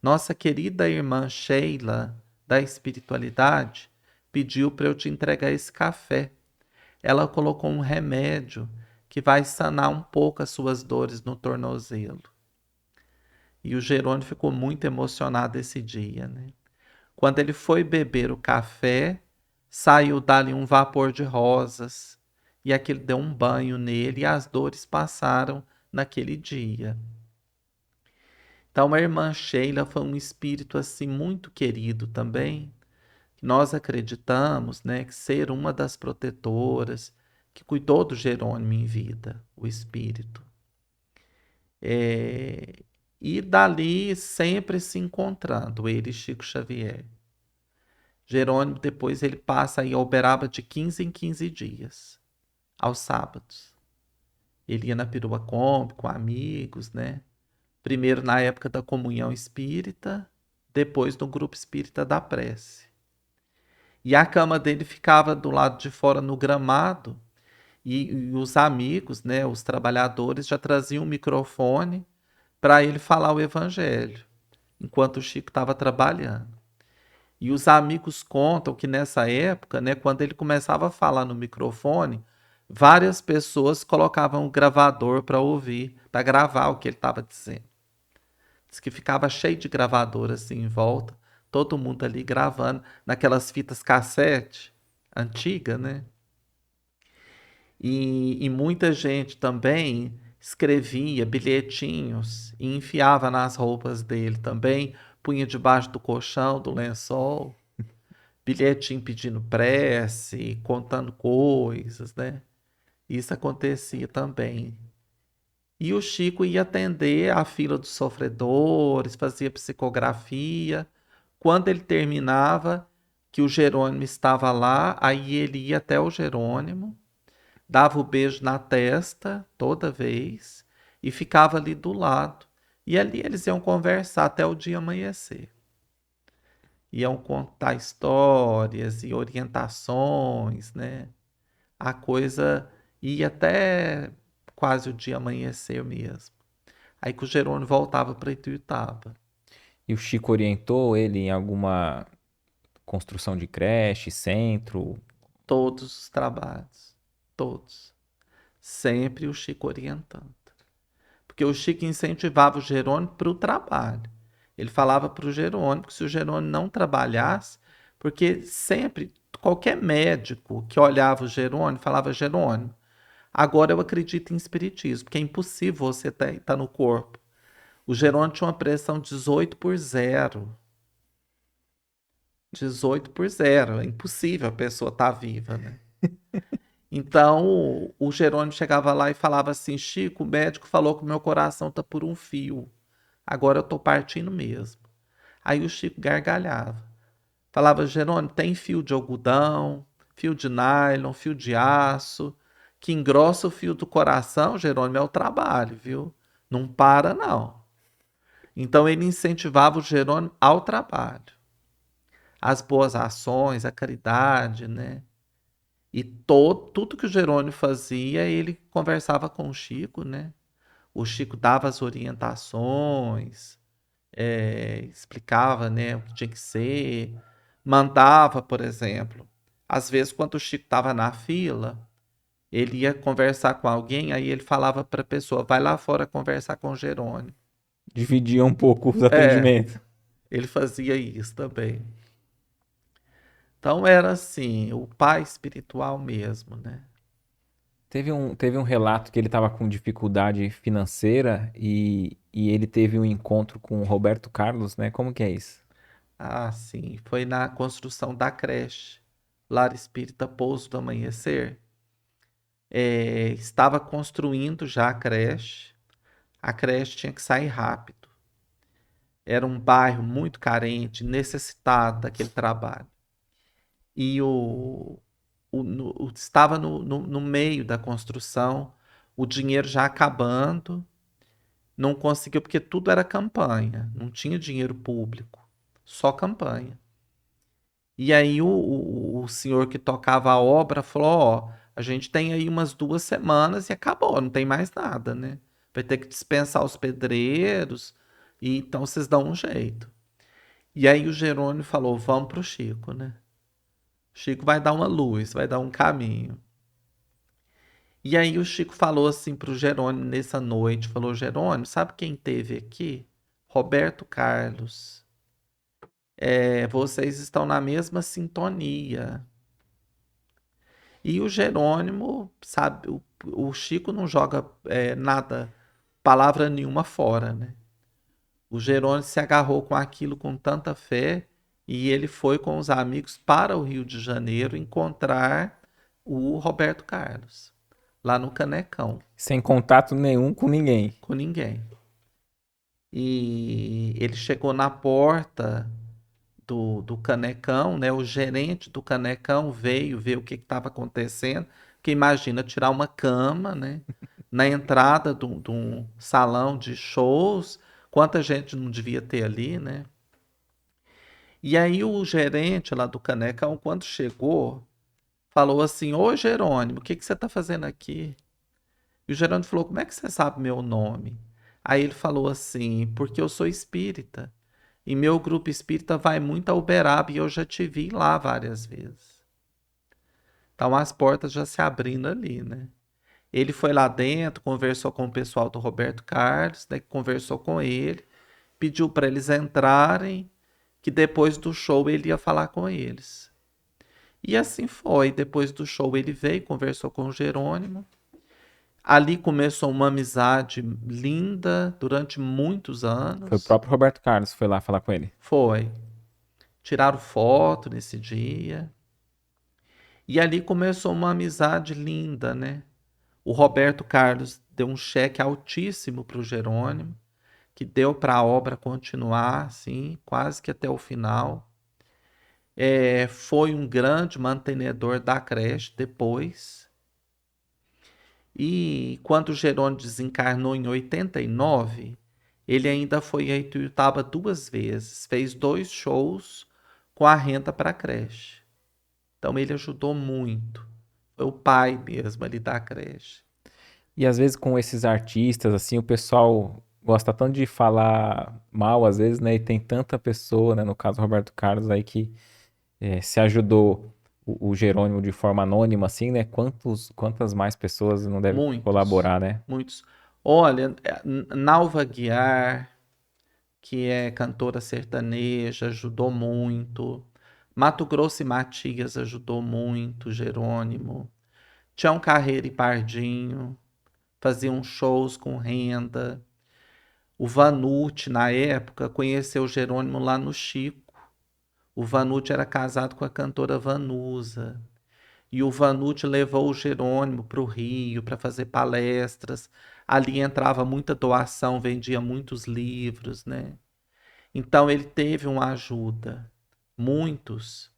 nossa querida irmã Sheila, da espiritualidade, pediu para eu te entregar esse café. Ela colocou um remédio que vai sanar um pouco as suas dores no tornozelo. E o Jerônimo ficou muito emocionado esse dia, né? Quando ele foi beber o café, saiu dali um vapor de rosas, e aquilo deu um banho nele e as dores passaram naquele dia. Então, a irmã Sheila foi um espírito assim muito querido também, que nós acreditamos, né, que ser uma das protetoras que cuidou do Jerônimo em vida, o espírito. E dali sempre se encontrando, ele e Chico Xavier. Jerônimo depois ele passa aí a Uberaba de 15 em 15 dias, aos sábados. Ele ia na Perua Kombi com amigos, né? Primeiro na época da comunhão espírita, depois no grupo espírita da prece. E a cama dele ficava do lado de fora no gramado, e os amigos, né, os trabalhadores já traziam um microfone para ele falar o evangelho, enquanto o Chico estava trabalhando. E os amigos contam que nessa época, né, quando ele começava a falar no microfone, várias pessoas colocavam o gravador para ouvir, para gravar o que ele estava dizendo. Diz que ficava cheio de gravador assim em volta, todo mundo ali gravando, naquelas fitas cassete antiga, né? E muita gente também escrevia bilhetinhos e enfiava nas roupas dele também, punha debaixo do colchão, do lençol, bilhetinho pedindo prece, contando coisas, né? Isso acontecia também. E o Chico ia atender a fila dos sofredores, fazia psicografia. Quando ele terminava, que o Jerônimo estava lá, aí ele ia até o Jerônimo, dava o beijo na testa toda vez e ficava ali do lado. E ali eles iam conversar até o dia amanhecer. Iam contar histórias e orientações, né? A coisa ia até quase o dia amanhecer mesmo. Aí que o Jerônimo voltava para Ituiutaba. E o Chico orientou ele em alguma construção de creche, centro? Todos os trabalhos. Todos. Sempre o Chico orientando. Porque o Chico incentivava o Jerônimo para o trabalho. Ele falava para o Jerônimo que se o Jerônimo não trabalhasse, porque sempre, qualquer médico que olhava o Jerônimo falava: Jerônimo, agora eu acredito em espiritismo, porque é impossível você estar no corpo. O Jerônimo tinha uma pressão 18/0. 18/0. É impossível a pessoa estar viva, né? Então, o Jerônimo chegava lá e falava assim: Chico, o médico falou que o meu coração tá por um fio. Agora eu tô partindo mesmo. Aí o Chico gargalhava. Falava: Jerônimo, tem fio de algodão, fio de nylon, fio de aço, que engrossa o fio do coração, Jerônimo, é o trabalho, viu? Não para, não. Então ele incentivava o Jerônimo ao trabalho, às boas ações, à caridade, né? E tudo que o Jerônimo fazia, ele conversava com o Chico, né? O Chico dava as orientações, explicava, né, o que tinha que ser, mandava, por exemplo. Às vezes, quando o Chico estava na fila, ele ia conversar com alguém, aí ele falava para a pessoa, vai lá fora conversar com o Jerônimo. Dividia um pouco os É, atendimentos. ele fazia isso também. Então era assim, o pai espiritual mesmo, né? Teve um relato que ele estava com dificuldade financeira e ele teve um encontro com o Roberto Carlos, né? Como que é isso? Ah, sim, foi na construção da creche, Lar Espírita Pouso do Amanhecer. Estava construindo já a creche tinha que sair rápido. Era um bairro muito carente, necessitado daquele trabalho. E estava no meio da construção, o dinheiro já acabando, não conseguiu, porque tudo era campanha, não tinha dinheiro público, só campanha. E aí o senhor que tocava a obra falou: ó, a gente tem aí umas 2 semanas e acabou, não tem mais nada, né? Vai ter que dispensar os pedreiros, e então vocês dão um jeito. E aí o Jerônimo falou: vamos pro Chico, né? Chico vai dar uma luz, vai dar um caminho. E aí o Chico falou assim pro Jerônimo nessa noite, falou: Jerônimo, sabe quem teve aqui? Roberto Carlos. Vocês estão na mesma sintonia. E o Jerônimo, sabe, o Chico não joga nada, palavra nenhuma fora, né? O Jerônimo se agarrou com aquilo com tanta fé e ele foi com os amigos para o Rio de Janeiro encontrar o Roberto Carlos, lá no Canecão, Sem contato nenhum com ninguém. com ninguém. E ele chegou na porta do Canecão, né? O gerente do Canecão veio ver o que estava acontecendo, que imagina tirar uma cama, né? Na entrada de um salão de shows, quanta gente não devia ter ali, né? E aí o gerente lá do Canecão, quando chegou, falou assim: Ô Jerônimo, o que que você está fazendo aqui? E o Jerônimo falou: Como é que você sabe meu nome? Aí ele falou assim: Porque eu sou espírita. E meu grupo espírita vai muito a Uberaba e eu já te vi lá várias vezes. Então as portas já se abrindo ali, né? Ele foi lá dentro, conversou com o pessoal do Roberto Carlos, né, conversou com ele, pediu para eles entrarem, que depois do show ele ia falar com eles. E assim foi. Depois do show ele veio, conversou com o Jerônimo. Ali começou uma amizade linda durante muitos Foi o anos. próprio Roberto Carlos que foi lá falar com ele. Foi. Tiraram foto nesse dia. E ali começou uma amizade linda, né? O Roberto Carlos deu um cheque altíssimo para o Jerônimo, que deu para a obra continuar, assim, quase que até o final. Foi um grande mantenedor da creche depois. E quando o Jerônimo desencarnou em 89, ele ainda foi a Ituiutaba 2 vezes, fez 2 shows com a renda para a creche. Então ele ajudou muito. Foi o pai mesmo ali da creche. E às vezes com esses artistas, assim, o pessoal gosta tanto de falar mal, às vezes, né? E tem tanta pessoa, né? No caso, o Roberto Carlos aí que se ajudou o Jerônimo de forma anônima, assim, né? Quantas mais pessoas não devem Muitos, colaborar, né? muitos. Olha, Nalva Guiar, que é cantora sertaneja, ajudou muito. Mato Grosso e Matias ajudou muito, Jerônimo. Tião Carreiro e Pardinho faziam shows com renda. O Vanucci, na época, conheceu o Jerônimo lá no Chico. O Vanucci era casado com a cantora Vanusa. E o Vanucci levou o Jerônimo para o Rio para fazer palestras. Ali entrava muita doação, vendia muitos livros, né? Então ele teve uma ajuda. Muitos.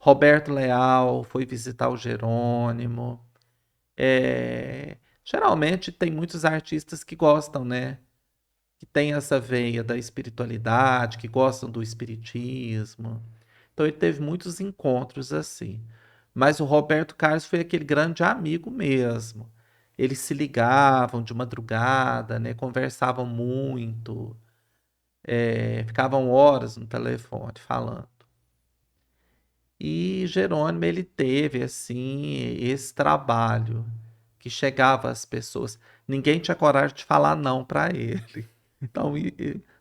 Roberto Leal foi visitar o Jerônimo. Geralmente tem muitos artistas que gostam, né? que têm essa veia da espiritualidade, que gostam do espiritismo. Então ele teve muitos encontros assim. Mas o Roberto Carlos foi aquele grande amigo mesmo. Eles se ligavam de madrugada, né? Conversavam muito, ficavam horas no telefone falando. E Jerônimo, ele teve, assim, esse trabalho que chegava às pessoas. Ninguém tinha coragem de falar não para ele. Então,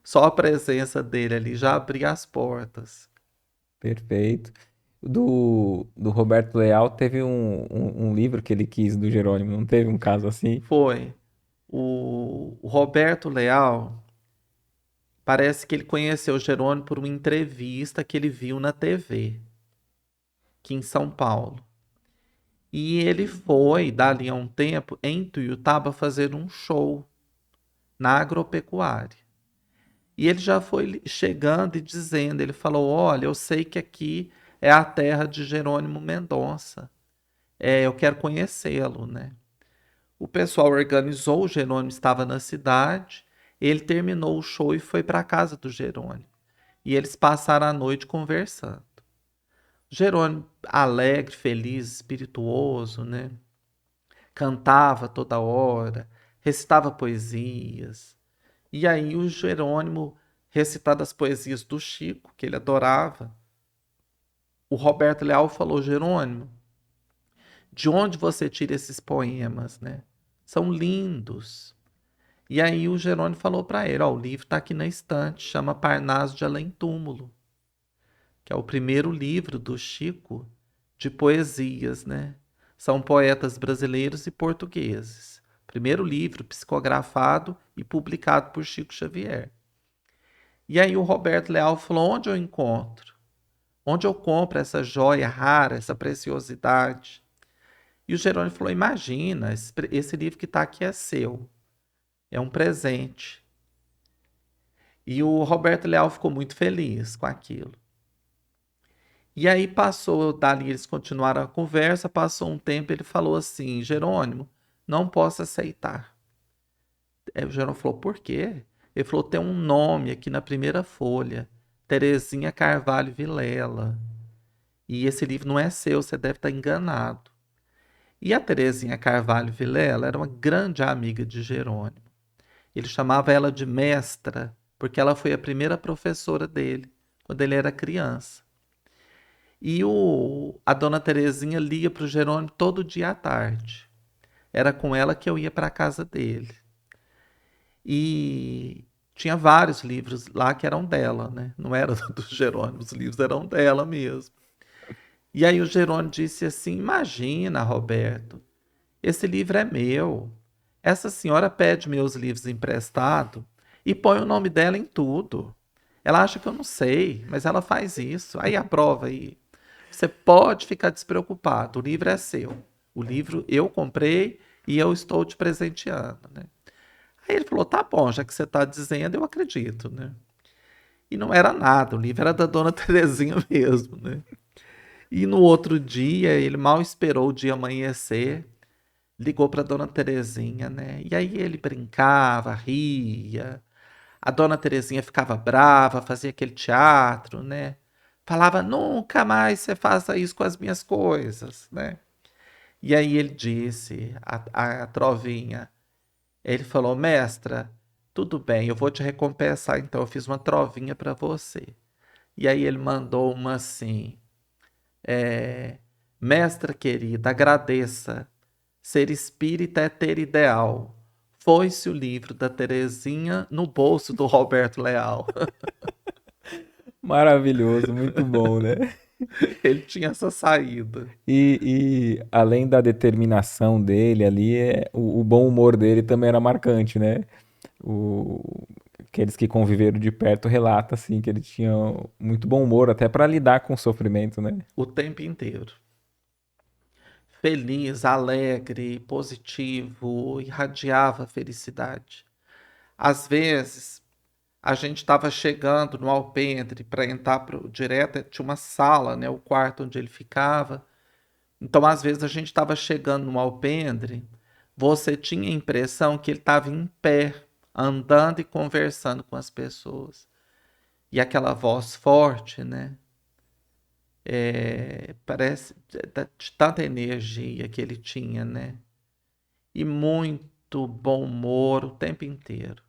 só a presença dele ali já abria as portas. Perfeito. Do Roberto Leal teve um livro que ele quis do Jerônimo, não teve um caso assim? Foi. O Roberto Leal, parece que ele conheceu o Jerônimo por uma entrevista que ele viu na TV, aqui em São Paulo. E ele foi, dali a um tempo, em Tuiutaba fazer um show na agropecuária. E ele já foi chegando e dizendo, ele falou, olha, eu sei que aqui é a terra de Jerônimo Mendonça. Eu quero conhecê-lo, né? O pessoal organizou, o Jerônimo estava na cidade, ele terminou o show e foi para a casa do Jerônimo. E eles passaram a noite conversando. Jerônimo, alegre, feliz, espirituoso, né? Cantava toda hora, recitava poesias. E aí o Jerônimo, recitando as poesias do Chico, que ele adorava, o Roberto Leal falou, Jerônimo, de onde você tira esses poemas, né? São lindos. E aí o Jerônimo falou para ele, ó, o livro está aqui na estante, chama Parnaso de Além Túmulo, que é o primeiro livro do Chico de poesias, né? São poetas brasileiros e portugueses. Primeiro livro psicografado e publicado por Chico Xavier. E aí o Roberto Leal falou: onde eu encontro? Onde eu compro essa joia rara, essa preciosidade? E o Jerônimo falou: imagina, esse livro que está aqui é seu, é um presente. E o Roberto Leal ficou muito feliz com aquilo. E aí passou, dali eles continuaram a conversa, passou um tempo, ele falou assim, Jerônimo, não posso aceitar. Aí o Jerônimo falou, por quê? Ele falou, tem um nome aqui na primeira folha, Terezinha Carvalho Vilela. E esse livro não é seu, você deve estar enganado. E a Terezinha Carvalho Vilela era uma grande amiga de Jerônimo. Ele chamava ela de mestra, porque ela foi a primeira professora dele, quando ele era criança. E a dona Terezinha lia para o Jerônimo todo dia à tarde. Era com ela que eu ia para a casa dele. E tinha vários livros lá que eram dela, né? Não era do Jerônimo, os livros eram dela mesmo. E aí o Jerônimo disse assim: imagina, Roberto, esse livro é meu. Essa senhora pede meus livros emprestados e põe o nome dela em tudo. Ela acha que eu não sei, mas ela faz isso. Aí a prova aí. Você pode ficar despreocupado, o livro é seu. O livro eu comprei e eu estou te presenteando, né? Aí ele falou, tá bom, já que você está dizendo, eu acredito, né? E não era nada, o livro era da dona Terezinha mesmo, né? E no outro dia, ele mal esperou o dia amanhecer, ligou para dona Terezinha, né? E aí ele brincava, ria. A dona Terezinha ficava brava, fazia aquele teatro, né? Falava, nunca mais você faça isso com as minhas coisas, né? E aí ele disse, a Trovinha, ele falou, mestra, tudo bem, eu vou te recompensar, então eu fiz uma trovinha para você. E aí ele mandou uma assim, é, mestra querida, agradeça, ser espírita é ter ideal. Foi-se o livro da Terezinha no bolso do Roberto Leal. Maravilhoso, muito bom, né? Ele tinha essa saída. E além da determinação dele ali, o bom humor dele também era marcante, né? Aqueles que conviveram de perto relata assim que ele tinha muito bom humor até para lidar com o sofrimento, né? O tempo inteiro. Feliz, alegre, positivo, irradiava felicidade. Às vezes, a gente estava chegando no alpendre para entrar direto, tinha uma sala, né, o quarto onde ele ficava. Então, às vezes, a gente estava chegando no alpendre, você tinha a impressão que ele estava em pé, andando e conversando com as pessoas. E aquela voz forte, né? Parece de tanta energia que ele tinha, né? E muito bom humor o tempo inteiro.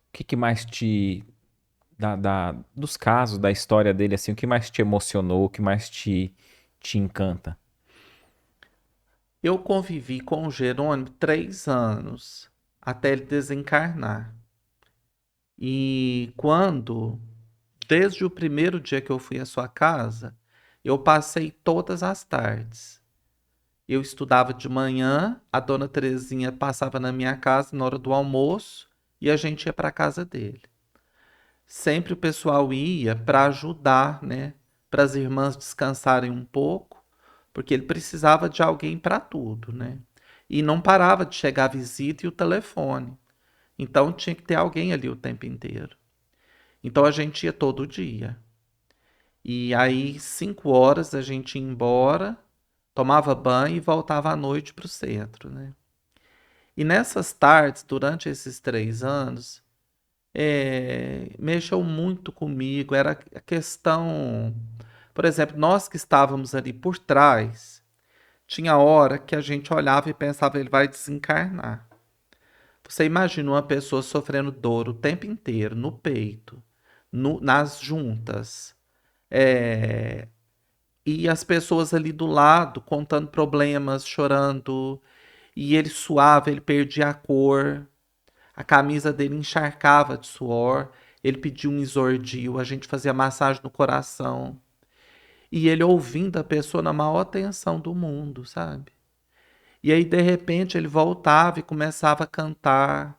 O que mais dos casos da história dele, assim, o que mais te emocionou, o que mais te encanta? Eu convivi com o Jerônimo 3 anos, até ele desencarnar. E desde o primeiro dia que eu fui à sua casa, eu passei todas as tardes. Eu estudava de manhã, a dona Terezinha passava na minha casa na hora do almoço e a gente ia para a casa dele. Sempre o pessoal ia para ajudar, né? Para as irmãs descansarem um pouco, porque ele precisava de alguém para tudo, né? E não parava de chegar a visita e o telefone. Então tinha que ter alguém ali o tempo inteiro. Então a gente ia todo dia. E aí, 5 horas, a gente ia embora, tomava banho e voltava à noite para o centro, né? E nessas tardes, durante esses 3 anos, mexeu muito comigo. Era a questão, por exemplo, nós que estávamos ali por trás, tinha hora que a gente olhava e pensava, ele vai desencarnar. Você imagina uma pessoa sofrendo dor o tempo inteiro, no peito, nas juntas, é, e as pessoas ali do lado contando problemas, chorando, e ele suava, ele perdia a cor, a camisa dele encharcava de suor, ele pedia um Isordio, a gente fazia massagem no coração, e ele ouvindo a pessoa na maior atenção do mundo, sabe? E aí, de repente, ele voltava e começava a cantar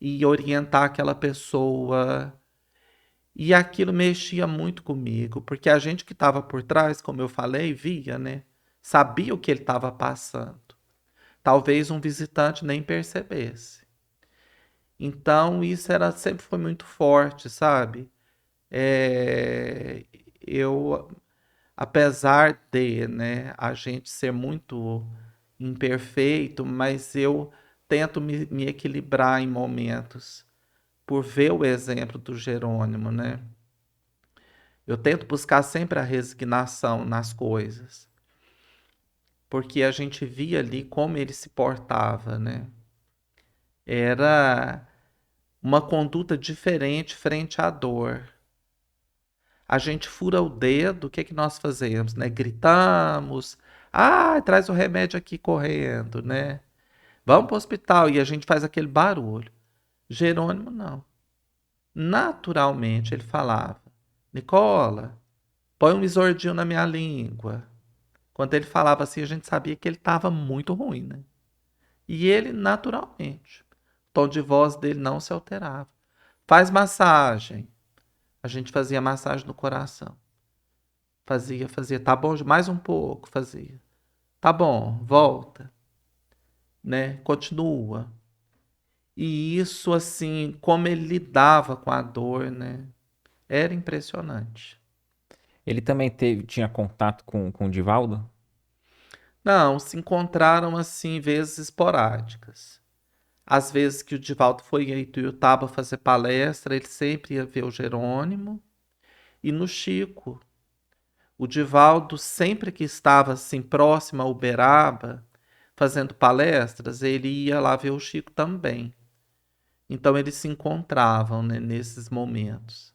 e orientar aquela pessoa. E aquilo mexia muito comigo, porque a gente que estava por trás, como eu falei, via, né? Sabia o que ele estava passando. Talvez um visitante nem percebesse. Então, isso sempre foi muito forte, sabe? É, eu, apesar de, né, a gente ser muito imperfeito, mas eu tento me equilibrar em momentos por ver o exemplo do Jerônimo, né? Eu tento buscar sempre a resignação nas coisas, porque a gente via ali como ele se portava, né? Era uma conduta diferente frente à dor. A gente fura o dedo, o que que nós fazemos, né? Gritamos, traz o remédio aqui correndo, né? Vamos para o hospital e a gente faz aquele barulho. Jerônimo não. Naturalmente ele falava, Nicola, põe um isordinho na minha língua. Quando ele falava assim, a gente sabia que ele estava muito ruim, né? E ele, naturalmente, o tom de voz dele não se alterava. Faz massagem. A gente fazia massagem no coração. Fazia, tá bom, mais um pouco, fazia. Tá bom, volta, né? Continua. E isso, assim, como ele lidava com a dor, né? Era impressionante. Ele também tinha contato com o Divaldo? Não, se encontraram, assim, vezes esporádicas. Às vezes que o Divaldo foi em Ituiutaba fazer palestra, ele sempre ia ver o Jerônimo. E no Chico, o Divaldo sempre que estava assim próximo a Uberaba, fazendo palestras, ele ia lá ver o Chico também. Então eles se encontravam, né, nesses momentos.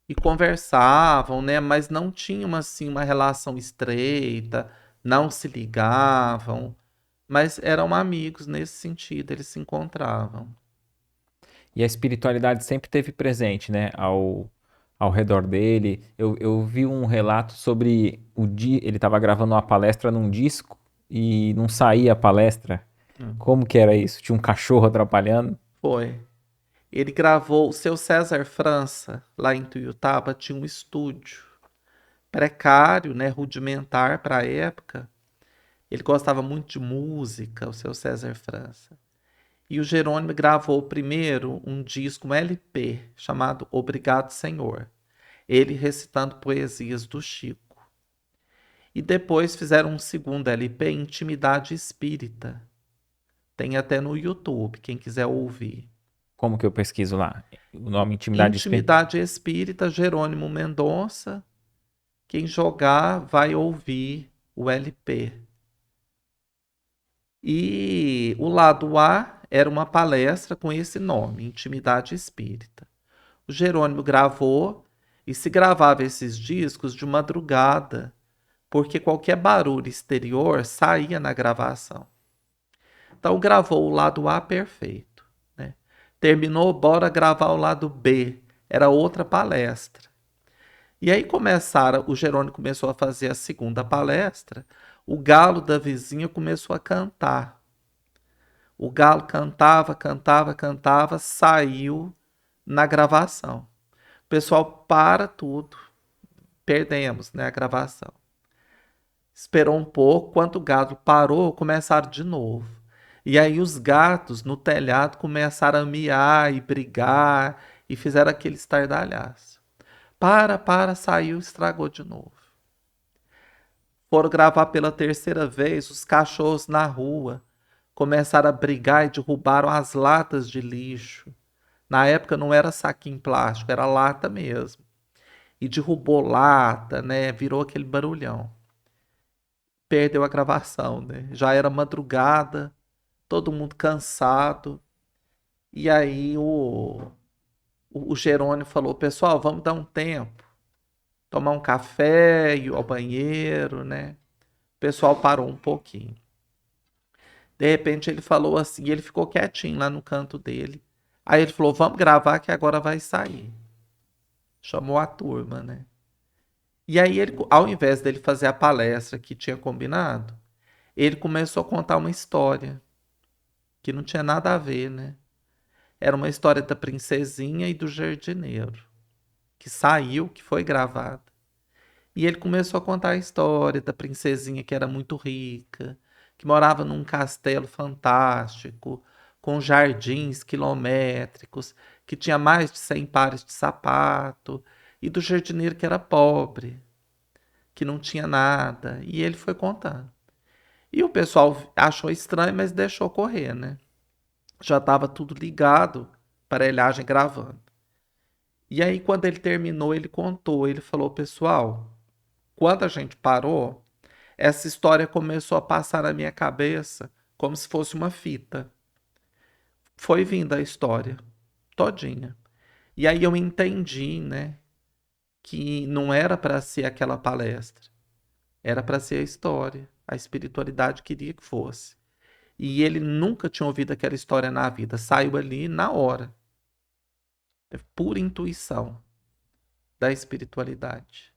E conversavam, né, mas não tinham assim uma relação estreita, não se ligavam, mas eram amigos nesse sentido, eles se encontravam. E a espiritualidade sempre teve presente, né? Ao redor dele. Eu vi um relato sobre ele estava gravando uma palestra num disco e não saía a palestra. Hum. Como que era isso? Tinha um cachorro atrapalhando? Foi. Ele gravou o seu César França, lá em Tuiutaba, tinha um estúdio precário, né, rudimentar para a época. Ele gostava muito de música, o seu César França. E o Jerônimo gravou primeiro um disco, um LP, chamado Obrigado, Senhor. Ele recitando poesias do Chico. E depois fizeram um segundo LP, Intimidade Espírita. Tem até no YouTube, quem quiser ouvir. Como que eu pesquiso lá? O nome Intimidade Espírita? Intimidade Espírita Jerônimo Mendonça. Quem jogar vai ouvir o LP. E o lado A era uma palestra com esse nome, Intimidade Espírita. O Jerônimo gravou e se gravava esses discos de madrugada, porque qualquer barulho exterior saía na gravação. Então gravou o lado A perfeito, né? Terminou, bora gravar o lado B. Era outra palestra. E aí o Jerônimo começou a fazer a segunda palestra, o galo da vizinha começou a cantar. O galo cantava, cantava, cantava, saiu na gravação. O pessoal para tudo, perdemos, né, a gravação. Esperou um pouco, quando o galo parou, começaram de novo. E aí os gatos no telhado começaram a miar e brigar e fizeram aquele estardalhaço. Saiu, estragou de novo. Foram gravar pela terceira vez, os cachorros na rua começaram a brigar e derrubaram as latas de lixo. Na época não era saquinho plástico, era lata mesmo. E derrubou lata, né? Virou aquele barulhão. Perdeu a gravação, né? Já era madrugada, todo mundo cansado. E aí o Jerônimo falou, pessoal, vamos dar um tempo. Tomar um café, ir ao banheiro, né? O pessoal parou um pouquinho. De repente ele falou assim, ele ficou quietinho lá no canto dele. Aí ele falou, vamos gravar que agora vai sair. Chamou a turma, né? E aí ele, ao invés dele fazer a palestra que tinha combinado, ele começou a contar uma história que não tinha nada a ver, né? Era uma história da princesinha e do jardineiro, que saiu, que foi gravada. E ele começou a contar a história da princesinha que era muito rica, que morava num castelo fantástico, com jardins quilométricos, que tinha mais de 100 pares de sapato, e do jardineiro que era pobre, que não tinha nada. E ele foi contando. E o pessoal achou estranho, mas deixou correr, né? Já estava tudo ligado, aparelhagem gravando. E aí, quando ele terminou, ele contou, ele falou, pessoal, quando a gente parou, essa história começou a passar na minha cabeça como se fosse uma fita. Foi vindo a história todinha. E aí eu entendi, né, que não era para ser aquela palestra, era para ser a história. A espiritualidade queria que fosse. E ele nunca tinha ouvido aquela história na vida, saiu ali na hora. É pura intuição da espiritualidade.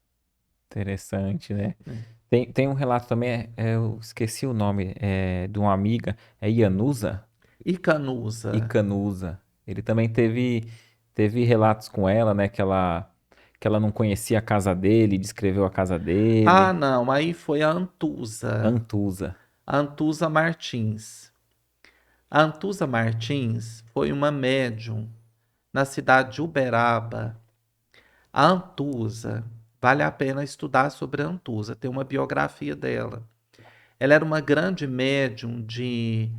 Interessante, né? Né? Tem um relato também, eu esqueci o nome, de uma amiga, é Ianusa? E Canusa. Icanusa. Ele também teve relatos com ela, né? Que ela não conhecia a casa dele, descreveu a casa Ah, dele. não, aí foi a Antusa. Antusa. A Antusa Martins. A Antusa Martins foi uma médium na cidade de Uberaba. A Antusa, vale a pena estudar sobre a Antusa, tem uma biografia dela. Ela era uma grande médium de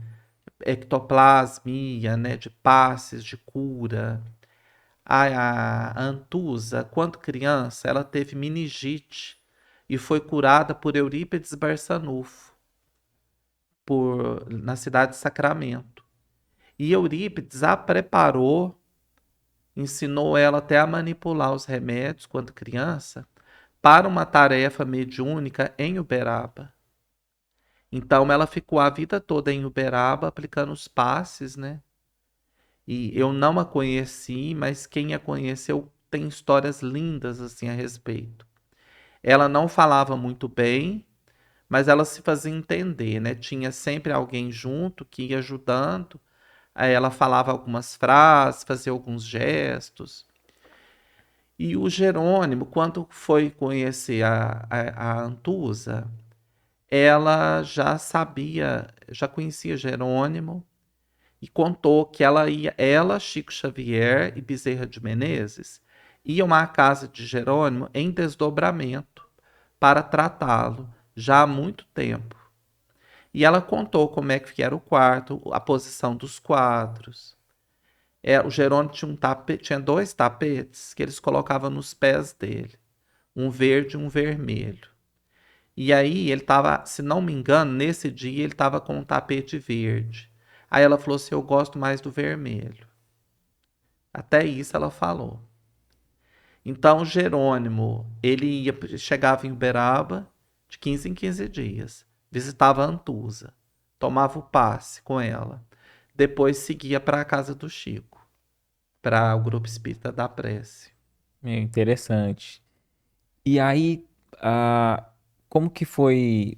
ectoplasmia, né, de passes, de cura. A Antusa, quando criança, ela teve meningite e foi curada por Eurípides Barçanufo, na cidade de Sacramento. E Eurípides a preparou, ensinou ela até a manipular os remédios quando criança, para uma tarefa mediúnica em Uberaba. Então ela ficou a vida toda em Uberaba aplicando os passes, né? E eu não a conheci, mas quem a conheceu tem histórias lindas assim a respeito. Ela não falava muito bem, mas ela se fazia entender, né? Tinha sempre alguém junto que ia ajudando. Aí ela falava algumas frases, fazia alguns gestos. E o Jerônimo, quando foi conhecer a Antusa, ela já sabia, já conhecia Jerônimo e contou que ela, Chico Xavier e Bezerra de Menezes iam à casa de Jerônimo em desdobramento para tratá-lo já há muito tempo. E ela contou como é que era o quarto, a posição dos quadros. O Jerônimo tinha tinha 2 tapetes que eles colocavam nos pés dele, um verde e um vermelho. E aí ele tava, se não me engano, nesse dia ele tava com um tapete verde. Aí ela falou assim: eu gosto mais do vermelho. Até isso ela falou. Então Jerônimo, chegava em Uberaba de 15 em 15 dias, visitava a Antusa, tomava o passe com ela, depois seguia para a casa do Chico, para o grupo espírita da prece. É interessante. E aí, ah, como que foi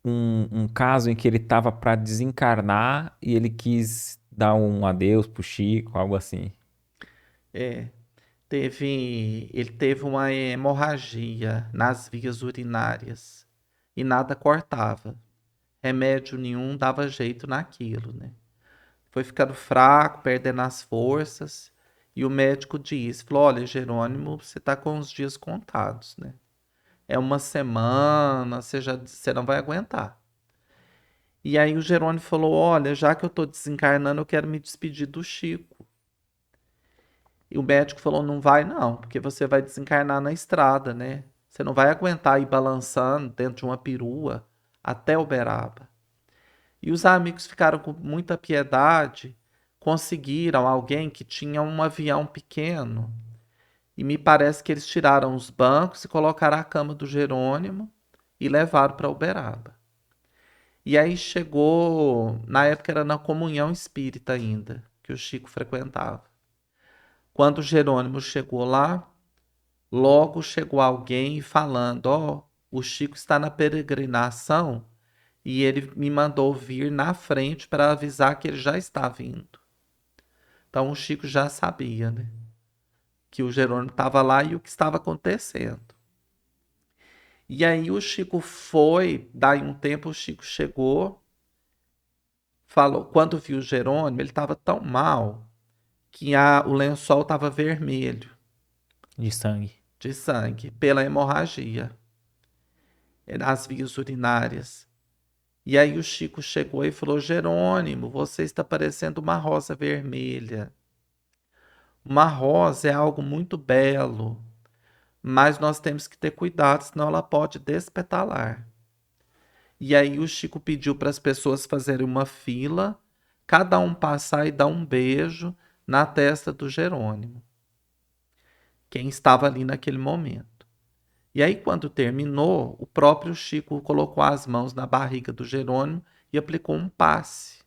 um caso em que ele estava para desencarnar e ele quis dar um adeus pro Chico, algo assim? É, ele teve uma hemorragia nas vias urinárias e nada cortava. Remédio nenhum dava jeito naquilo, né? Foi ficando fraco, perdendo as forças, e o médico disse, falou, olha, Jerônimo, você está com os dias contados, né? É uma semana, você não vai aguentar. E aí o Jerônimo falou, olha, já que eu estou desencarnando, eu quero me despedir do Chico. E o médico falou, não vai não, porque você vai desencarnar na estrada, né? Você não vai aguentar ir balançando dentro de uma perua até Uberaba. E os amigos ficaram com muita piedade, conseguiram alguém que tinha um avião pequeno. E me parece que eles tiraram os bancos e colocaram a cama do Jerônimo e levaram para Uberaba. E aí chegou, na época era na comunhão espírita ainda, que o Chico frequentava. Quando o Jerônimo chegou lá, logo chegou alguém falando: ó, o Chico está na peregrinação e ele me mandou vir na frente para avisar que ele já está vindo. Então o Chico já sabia, né? Que o Jerônimo estava lá e o que estava acontecendo. E aí o Chico foi, daí um tempo o Chico chegou, falou, quando viu o Jerônimo, ele estava tão mal que o lençol estava vermelho De sangue. de sangue pela hemorragia nas vias urinárias. E aí o Chico chegou e falou: Jerônimo, você está parecendo uma rosa vermelha. Uma rosa é algo muito belo, mas nós temos que ter cuidado, senão ela pode despetalar. E aí o Chico pediu para as pessoas fazerem uma fila, cada um passar e dar um beijo na testa do Jerônimo, quem estava ali naquele momento. E aí, quando terminou, o próprio Chico colocou as mãos na barriga do Jerônimo e aplicou um passe.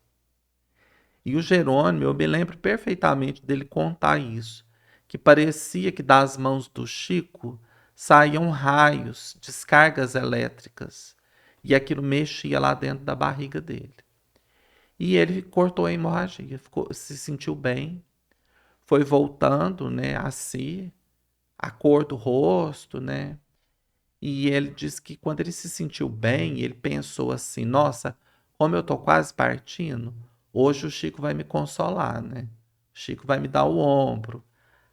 E o Jerônimo, eu me lembro perfeitamente dele contar isso, que parecia que das mãos do Chico saíam raios, descargas elétricas, e aquilo mexia lá dentro da barriga dele. E ele cortou a hemorragia, se sentiu bem, foi voltando, né, a si, a cor do rosto, né? E ele disse que quando ele se sentiu bem, ele pensou assim: nossa, como eu tô quase partindo, hoje o Chico vai me consolar, né? O Chico vai me dar o ombro.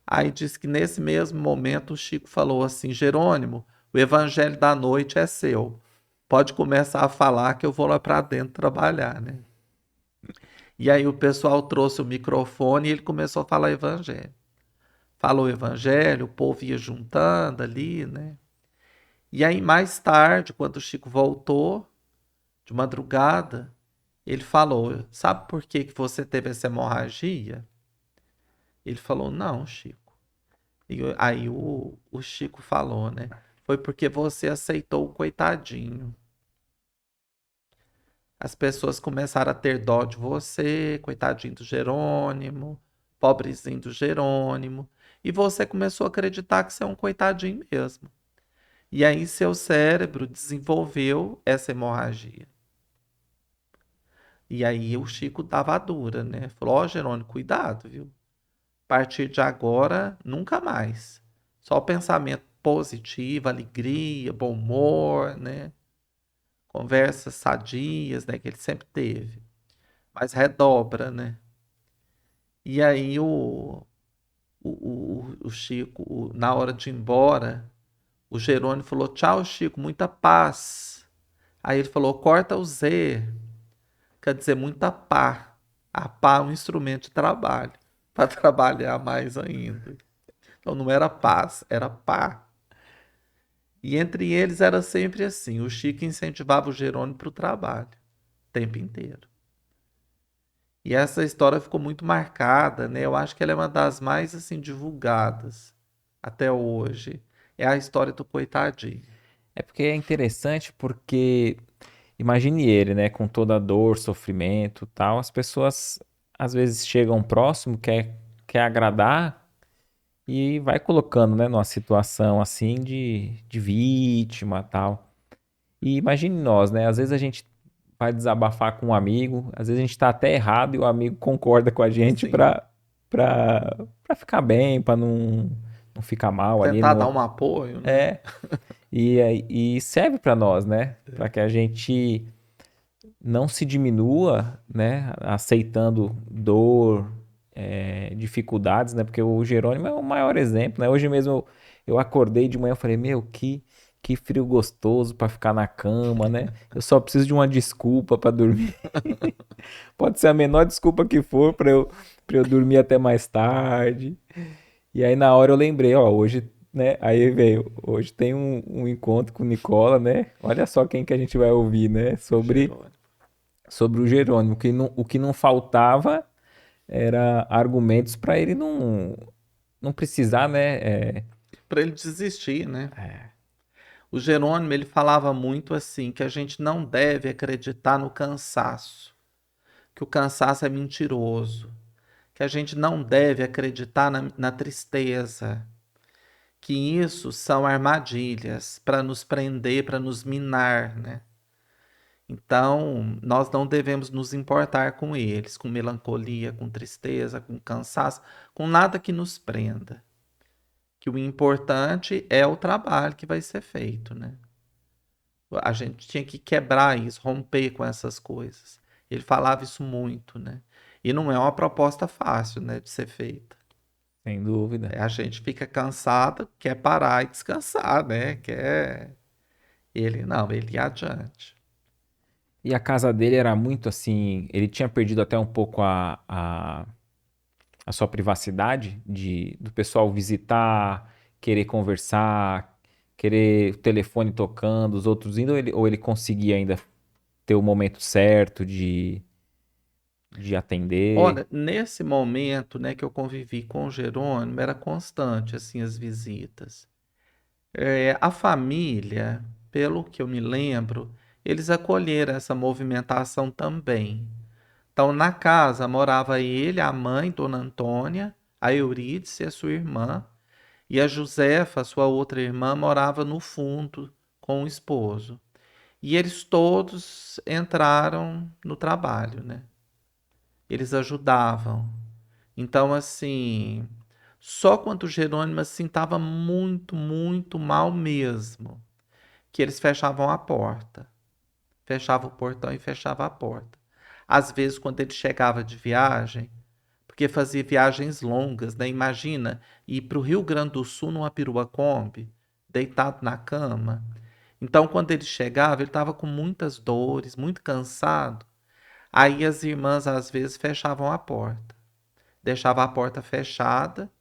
Aí disse que nesse mesmo momento o Chico falou assim: Jerônimo, o evangelho da noite é seu. Pode começar a falar que eu vou lá para dentro trabalhar, né? E aí o pessoal trouxe o microfone e ele começou a falar evangelho. Falou o evangelho, o povo ia juntando ali, né? E aí, mais tarde, quando o Chico voltou, de madrugada, ele falou: sabe por que que você teve essa hemorragia? Ele falou: não, Chico. E aí o Chico falou, né? Foi porque você aceitou o coitadinho. As pessoas começaram a ter dó de você, coitadinho do Jerônimo, pobrezinho do Jerônimo. E você começou a acreditar que você é um coitadinho mesmo. E aí seu cérebro desenvolveu essa hemorragia. E aí o Chico dava dura, né? Falou, ó, Jerônimo, cuidado, viu? A partir de agora, nunca mais. Só pensamento positivo, alegria, bom humor, né? Conversas sadias, né? Que ele sempre teve. Mas redobra, né? E aí o Chico, na hora de ir embora, o Jerônimo falou, tchau, Chico, muita paz. Aí ele falou, corta o Z. Quer dizer, muita pá. A pá é um instrumento de trabalho. para trabalhar mais ainda. Então não era paz, era pá. E entre eles era sempre assim, o Chico incentivava o Jerônimo para o trabalho, o tempo inteiro. E essa história ficou muito marcada, né? Eu acho que ela é uma das mais assim divulgadas até hoje. É a história do coitadinho. É porque é interessante porque imagine ele, né, com toda a dor, sofrimento, tal, as pessoas às vezes chegam próximo, quer agradar e vai colocando, né, numa situação assim de vítima, tal. E imagine nós, né, às vezes a gente vai desabafar com um amigo, às vezes a gente tá até errado e o amigo concorda com a gente Sim. pra ficar bem, pra não ficar mal ali, Tentar dar não, um apoio, né? é, e serve pra nós, né, pra que a gente não se diminua, né, aceitando dor, dificuldades, né, porque o Jerônimo é o maior exemplo, né, hoje mesmo eu acordei de manhã e falei, meu, que frio gostoso para ficar na cama, né, eu só preciso de uma desculpa para dormir, pode ser a menor desculpa que for para eu dormir até mais tarde, e aí na hora eu lembrei, ó, hoje, né, aí veio, hoje tem um encontro com Nicola, né, olha só quem que a gente vai ouvir, né, O sobre Jerônimo. sobre o Jerônimo. O que não faltava era argumentos para ele não precisar, né? Para ele desistir, né? O Jerônimo, ele falava muito assim, que a gente não deve acreditar no cansaço, que o cansaço é mentiroso, que a gente não deve acreditar na tristeza, que isso são armadilhas para nos prender, para nos minar, né? Então, nós não devemos nos importar com eles, com melancolia, com tristeza, com cansaço, com nada que nos prenda. Que o importante é o trabalho que vai ser feito, né? A gente tinha que quebrar isso, romper com essas coisas. Ele falava isso muito, né? E não é uma proposta fácil, né, de ser feita. Sem dúvida. A gente fica cansado, quer parar e descansar, né? Quer. Ele não, ele ia adiante. E a casa dele era muito assim. Ele tinha perdido até um pouco a sua privacidade do pessoal visitar, querer conversar, querer o telefone tocando, os outros indo, ou ele conseguia ainda ter o momento certo de atender. Olha, nesse momento, né, que eu convivi com o Jerônimo, era constante, assim, as visitas. A família, pelo que eu me lembro, eles acolheram essa movimentação também. Então, na casa morava ele, a mãe, Dona Antônia, a Eurídice, a sua irmã, e a Josefa, sua outra irmã, morava no fundo com o esposo. E eles todos entraram no trabalho, né? Eles ajudavam. Então, assim, só quando o Jerônimo assim estava muito, muito mal mesmo, que eles fechavam a porta. Fechava o portão e fechava a porta. Às vezes, quando ele chegava de viagem, porque fazia viagens longas, né? Imagina ir para o Rio Grande do Sul numa perua Kombi, deitado na cama. Então, quando ele chegava, ele estava com muitas dores, muito cansado. Aí as irmãs às vezes fechavam a porta, deixava a porta fechada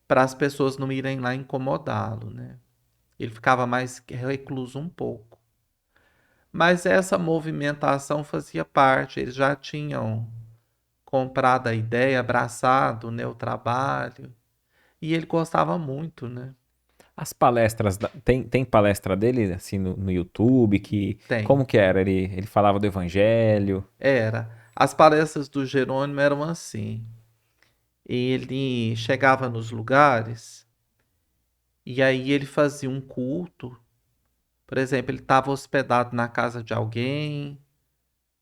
para as pessoas não irem lá incomodá-lo, né? Ele ficava mais recluso um pouco. Mas essa movimentação fazia parte, eles já tinham comprado a ideia, abraçado, né, o trabalho, e ele gostava muito, né? As palestras, tem palestra dele assim no YouTube, como Tem, que era? Ele falava do evangelho. era. As palestras do Jerônimo eram assim. Ele chegava nos lugares e aí ele fazia um culto. Por exemplo, ele estava hospedado na casa de alguém,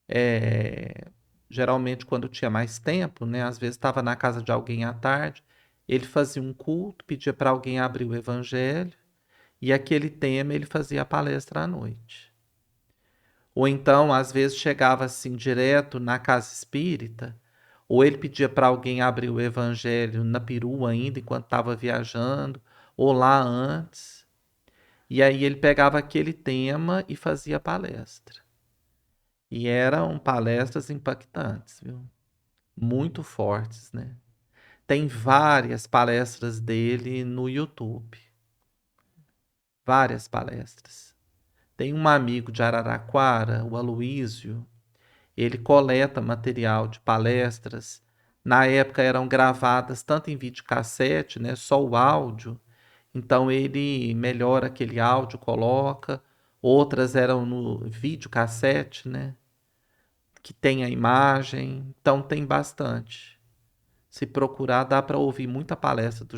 é, geralmente quando tinha mais tempo, né? Às vezes estava na casa de alguém à tarde. Ele fazia um culto, pedia para alguém abrir o evangelho, e aquele tema ele fazia a palestra à noite. Ou então, às vezes, chegava assim direto na casa espírita, ou ele pedia para alguém abrir o evangelho na perua ainda, enquanto estava viajando, ou lá antes. E aí ele pegava aquele tema e fazia a palestra. E eram palestras impactantes, viu? Muito fortes, né? Tem várias palestras dele no YouTube. Várias palestras. Tem um amigo de Araraquara, o Aloísio, ele coleta material de palestras. Na época eram gravadas tanto em videocassete, né, só o áudio. Então ele melhora aquele áudio, coloca. Outras eram no videocassete, né, que tem a imagem. Então tem bastante. Se procurar, dá para ouvir muita palestra do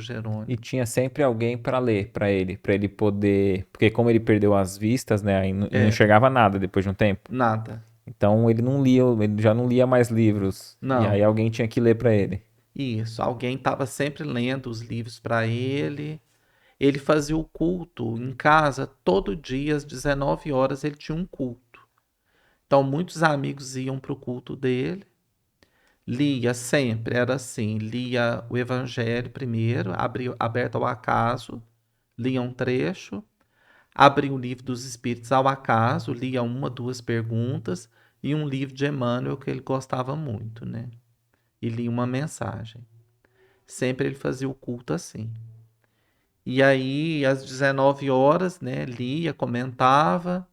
E Jerônimo. tinha sempre alguém para ler para ele poder, porque como ele perdeu as vistas, né, aí ele não É, enxergava nada depois de um tempo. nada. Então ele não lia, ele já não lia mais livros. E aí Não. alguém tinha que ler para ele. Isso. Alguém estava sempre lendo os livros para ele. Ele fazia o culto em casa todo dia, às 19 horas, ele tinha um culto. Então, muitos amigos iam para o culto dele. Lia sempre, era assim: lia o Evangelho primeiro, abria, aberto ao acaso, lia um trecho, abria o livro dos Espíritos ao acaso, lia uma, duas perguntas e um livro de Emmanuel que ele gostava muito, né? E lia uma mensagem. Sempre ele fazia o culto assim. E aí, às 19 horas, né, lia, comentava,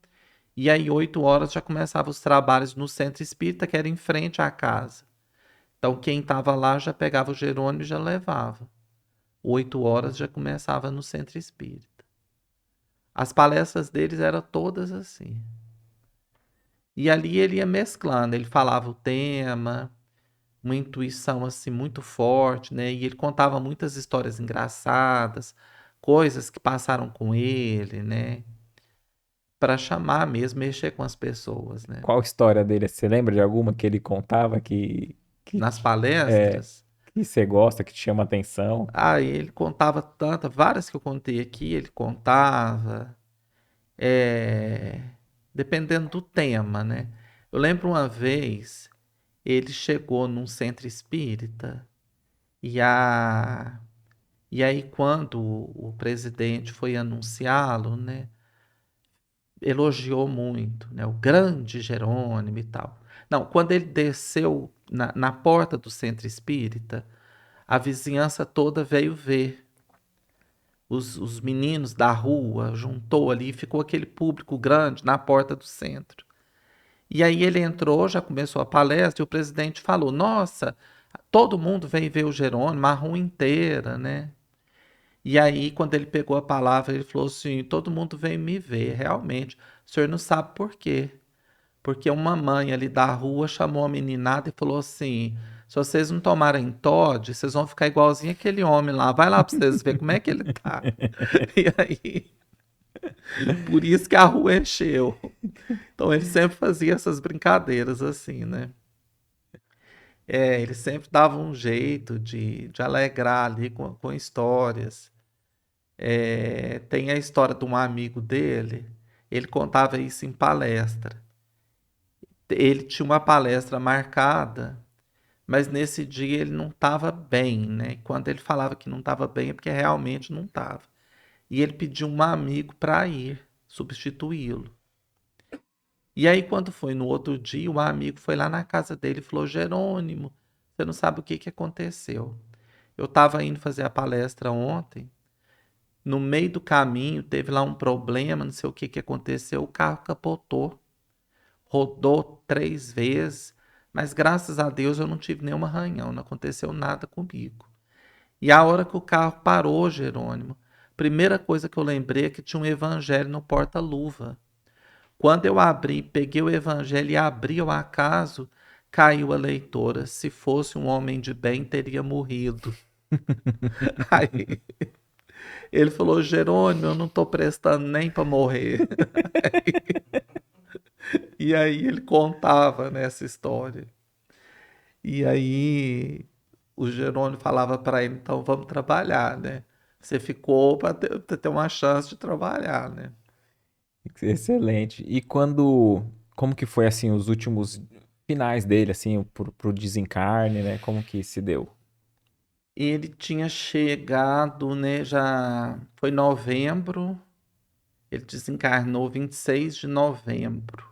e aí 8 horas já começava os trabalhos no centro espírita, que era em frente à casa. Então, quem estava lá já pegava o Jerônimo e já levava. 8 horas já começava no centro espírita. As palestras deles eram todas assim. E ali ele ia mesclando, ele falava o tema, uma intuição assim muito forte, né? E ele contava muitas histórias engraçadas, coisas que passaram com ele, né? Para chamar mesmo, mexer com as pessoas, né? Qual a história dele? Você lembra de alguma que ele contava que, Nas é, palestras, que você gosta, que te chama atenção? ele contava tantas, várias que eu contei aqui, ele contava, é, dependendo do tema, né? Eu lembro uma vez, ele chegou num centro espírita e e aí quando o presidente foi anunciá-lo, né? Elogiou muito, né? O grande Jerônimo e tal. Não, quando ele desceu na porta do centro espírita, a vizinhança toda veio ver. Os meninos da rua juntou ali, ficou aquele público grande na porta do centro. E aí ele entrou, já começou a palestra, e o presidente falou: Nossa, todo mundo veio ver o Jerônimo, a rua inteira, né? E aí, quando ele pegou a palavra, ele falou assim: Todo mundo veio me ver, realmente. O senhor não sabe por quê. Porque uma mãe ali da rua chamou a meninada e falou assim: se vocês não tomarem Todd, vocês vão ficar igualzinho aquele homem lá. Vai lá pra vocês verem como é que ele tá. E aí, por isso que a rua encheu. Então ele sempre fazia essas brincadeiras assim, né? Ele sempre dava um jeito de alegrar ali com histórias. Tem a história de um amigo dele, ele contava isso em palestra. Ele tinha uma palestra marcada, mas nesse dia ele não estava bem, né? Quando ele falava que não estava bem é porque realmente não estava. E ele pediu um amigo para ir substituí-lo. E aí, quando foi no outro dia, o amigo foi lá na casa dele e falou: Jerônimo, você não sabe o que aconteceu. Eu estava indo fazer a palestra ontem, no meio do caminho teve lá um problema, não sei o que aconteceu, o carro capotou, rodou 3 vezes, mas graças a Deus eu não tive nenhum arranhão, não aconteceu nada comigo. E a hora que o carro parou, Jerônimo, primeira coisa que eu lembrei é que tinha um evangelho no porta-luva. Quando eu abri, peguei o evangelho e abri ao acaso, caiu a leitora. Se fosse um homem de bem, teria morrido. Aí ele falou: Jerônimo, eu não tô prestando nem para morrer. E aí ele contava nessa história. E aí o Jerônimo falava para ele: então vamos trabalhar, né? Você ficou para ter uma chance de trabalhar, né? Excelente. E quando, como que foi assim os últimos finais dele, assim, pro desencarne, né? Como que se deu? Ele tinha chegado, né? Já foi novembro, ele desencarnou 26 de novembro.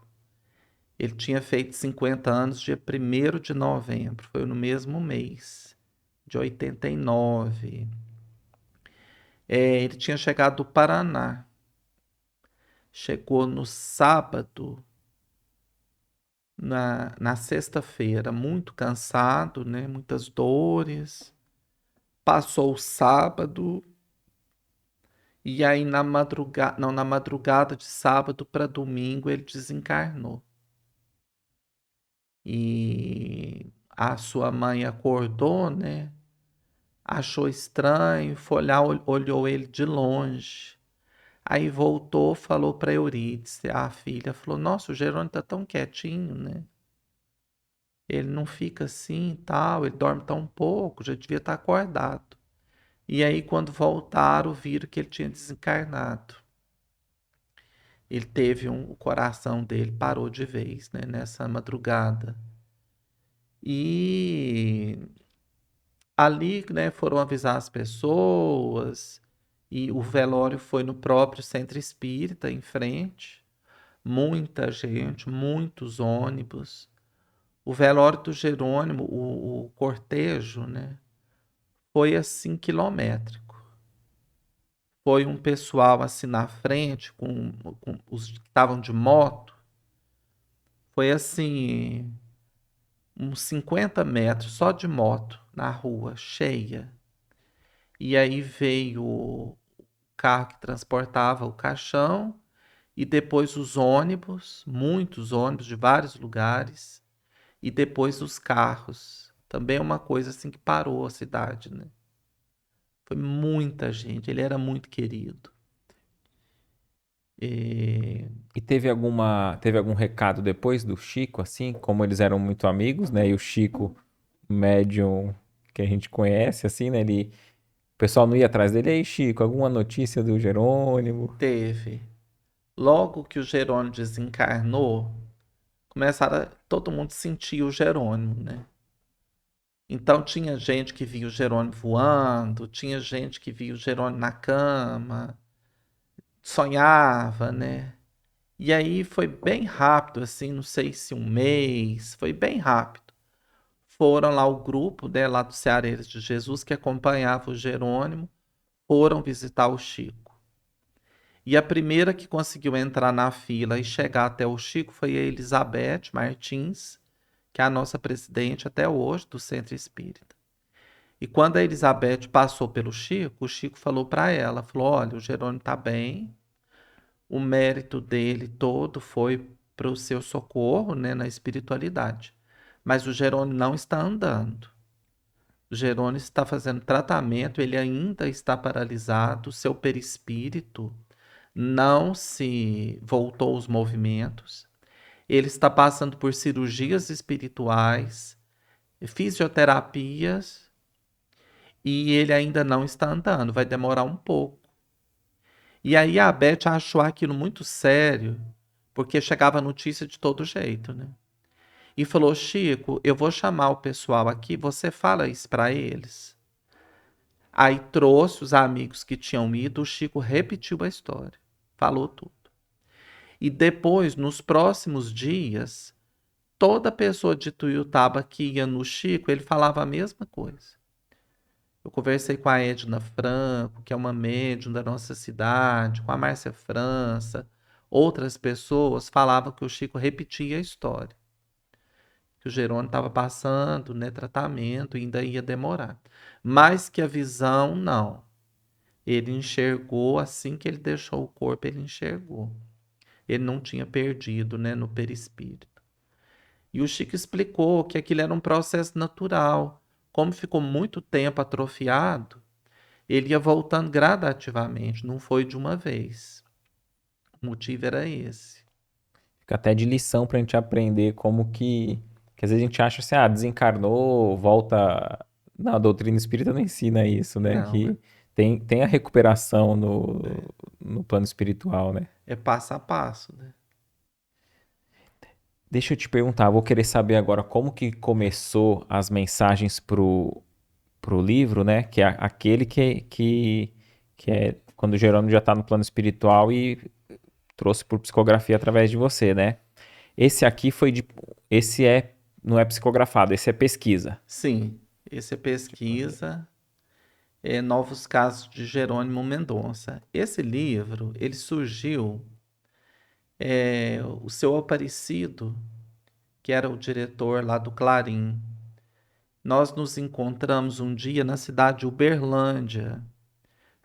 Ele tinha feito 50 anos dia 1º de novembro, foi no mesmo mês. de 89. Ele tinha chegado do Paraná. Chegou no sábado, na sexta-feira, muito cansado, né? Muitas dores. Passou o sábado e aí na madrugada de sábado para domingo ele desencarnou. E a sua mãe acordou, né? Achou estranho, foi olhar, olhou ele de longe. Aí voltou, falou para Eurídice, a filha, falou: Nossa, o Jerônimo tá tão quietinho, né? Ele não fica assim e tal, ele dorme tão pouco, já devia estar acordado. E aí, quando voltaram, viram que ele tinha desencarnado. Ele teve o coração dele parou de vez, né, nessa madrugada. E ali, né, foram avisar as pessoas, e o velório foi no próprio centro espírita, em frente. Muita gente, muitos ônibus. O velório do Jerônimo, o cortejo, né, foi assim quilométrico. Foi um pessoal assim na frente, com os que estavam de moto. Foi assim, uns 50 metros só de moto na rua, cheia. E aí veio o carro que transportava o caixão e depois os ônibus, muitos ônibus de vários lugares, e depois os carros. Também é uma coisa assim que parou a cidade, né? Foi muita gente, ele era muito querido. E E teve algum recado depois do Chico, assim, como eles eram muito amigos, né? E o Chico, médium que a gente conhece, assim, né? O pessoal não ia atrás dele. Aí, Chico, alguma notícia do Jerônimo? teve. Logo que o Jerônimo desencarnou, todo mundo sentia o Jerônimo, né? Então tinha gente que via o Jerônimo voando, tinha gente que via o Jerônimo na cama, sonhava, né? E aí foi bem rápido, assim, não sei se um mês, foi bem rápido. Foram lá o grupo, né, lá dos Ceareiros de Jesus, que acompanhava o Jerônimo, foram visitar o Chico. E a primeira que conseguiu entrar na fila e chegar até o Chico foi a Elizabeth Martins, que é a nossa presidente até hoje do Centro Espírita. E quando a Elizabeth passou pelo Chico, o Chico falou para ela, falou: "Olha, o Jerônimo está bem, o mérito dele todo foi para o seu socorro, né, na espiritualidade. Mas o Jerônimo não está andando. O Jerônimo está fazendo tratamento, ele ainda está paralisado, o seu perispírito não se voltou aos movimentos. Ele está passando por cirurgias espirituais, fisioterapias, e ele ainda não está andando, vai demorar um pouco." E aí a Beth achou aquilo muito sério, porque chegava notícia de todo jeito, né? E falou: "Chico, eu vou chamar o pessoal aqui, você fala isso para eles." Aí trouxe os amigos que tinham ido, o Chico repetiu a história, falou tudo. E depois, nos próximos dias, toda pessoa de Tuiutaba que ia no Chico, ele falava a mesma coisa. Eu conversei com a Edna Franco, que é uma médium da nossa cidade, com a Márcia França. Outras pessoas falavam que o Chico repetia a história. Que o Jerônimo estava passando, né, tratamento e ainda ia demorar. Mas que a visão, não. Ele enxergou assim que ele deixou o corpo, ele enxergou. Ele não tinha perdido, né, no perispírito. E o Chico explicou que aquilo era um processo natural. Como ficou muito tempo atrofiado, ele ia voltando gradativamente, não foi de uma vez. O motivo era esse. Fica até de lição pra gente aprender como que às vezes a gente acha assim, desencarnou, volta. Não, a doutrina espírita não ensina isso, né? Não, Que tem a recuperação é, no plano espiritual, né? é passo a passo, né? Deixa eu te perguntar, vou querer saber agora como que começou as mensagens pro livro, né? Que é aquele que é quando o Jerônimo já está no plano espiritual e trouxe por psicografia através de você, né? Esse aqui foi de. Esse é. Não é psicografado, esse é pesquisa. Sim, Esse é pesquisa, Novos Casos de Jerônimo Mendonça. Esse livro, ele surgiu, o seu Aparecido, que era o diretor lá do Clarim. Nós nos encontramos um dia na cidade de Uberlândia.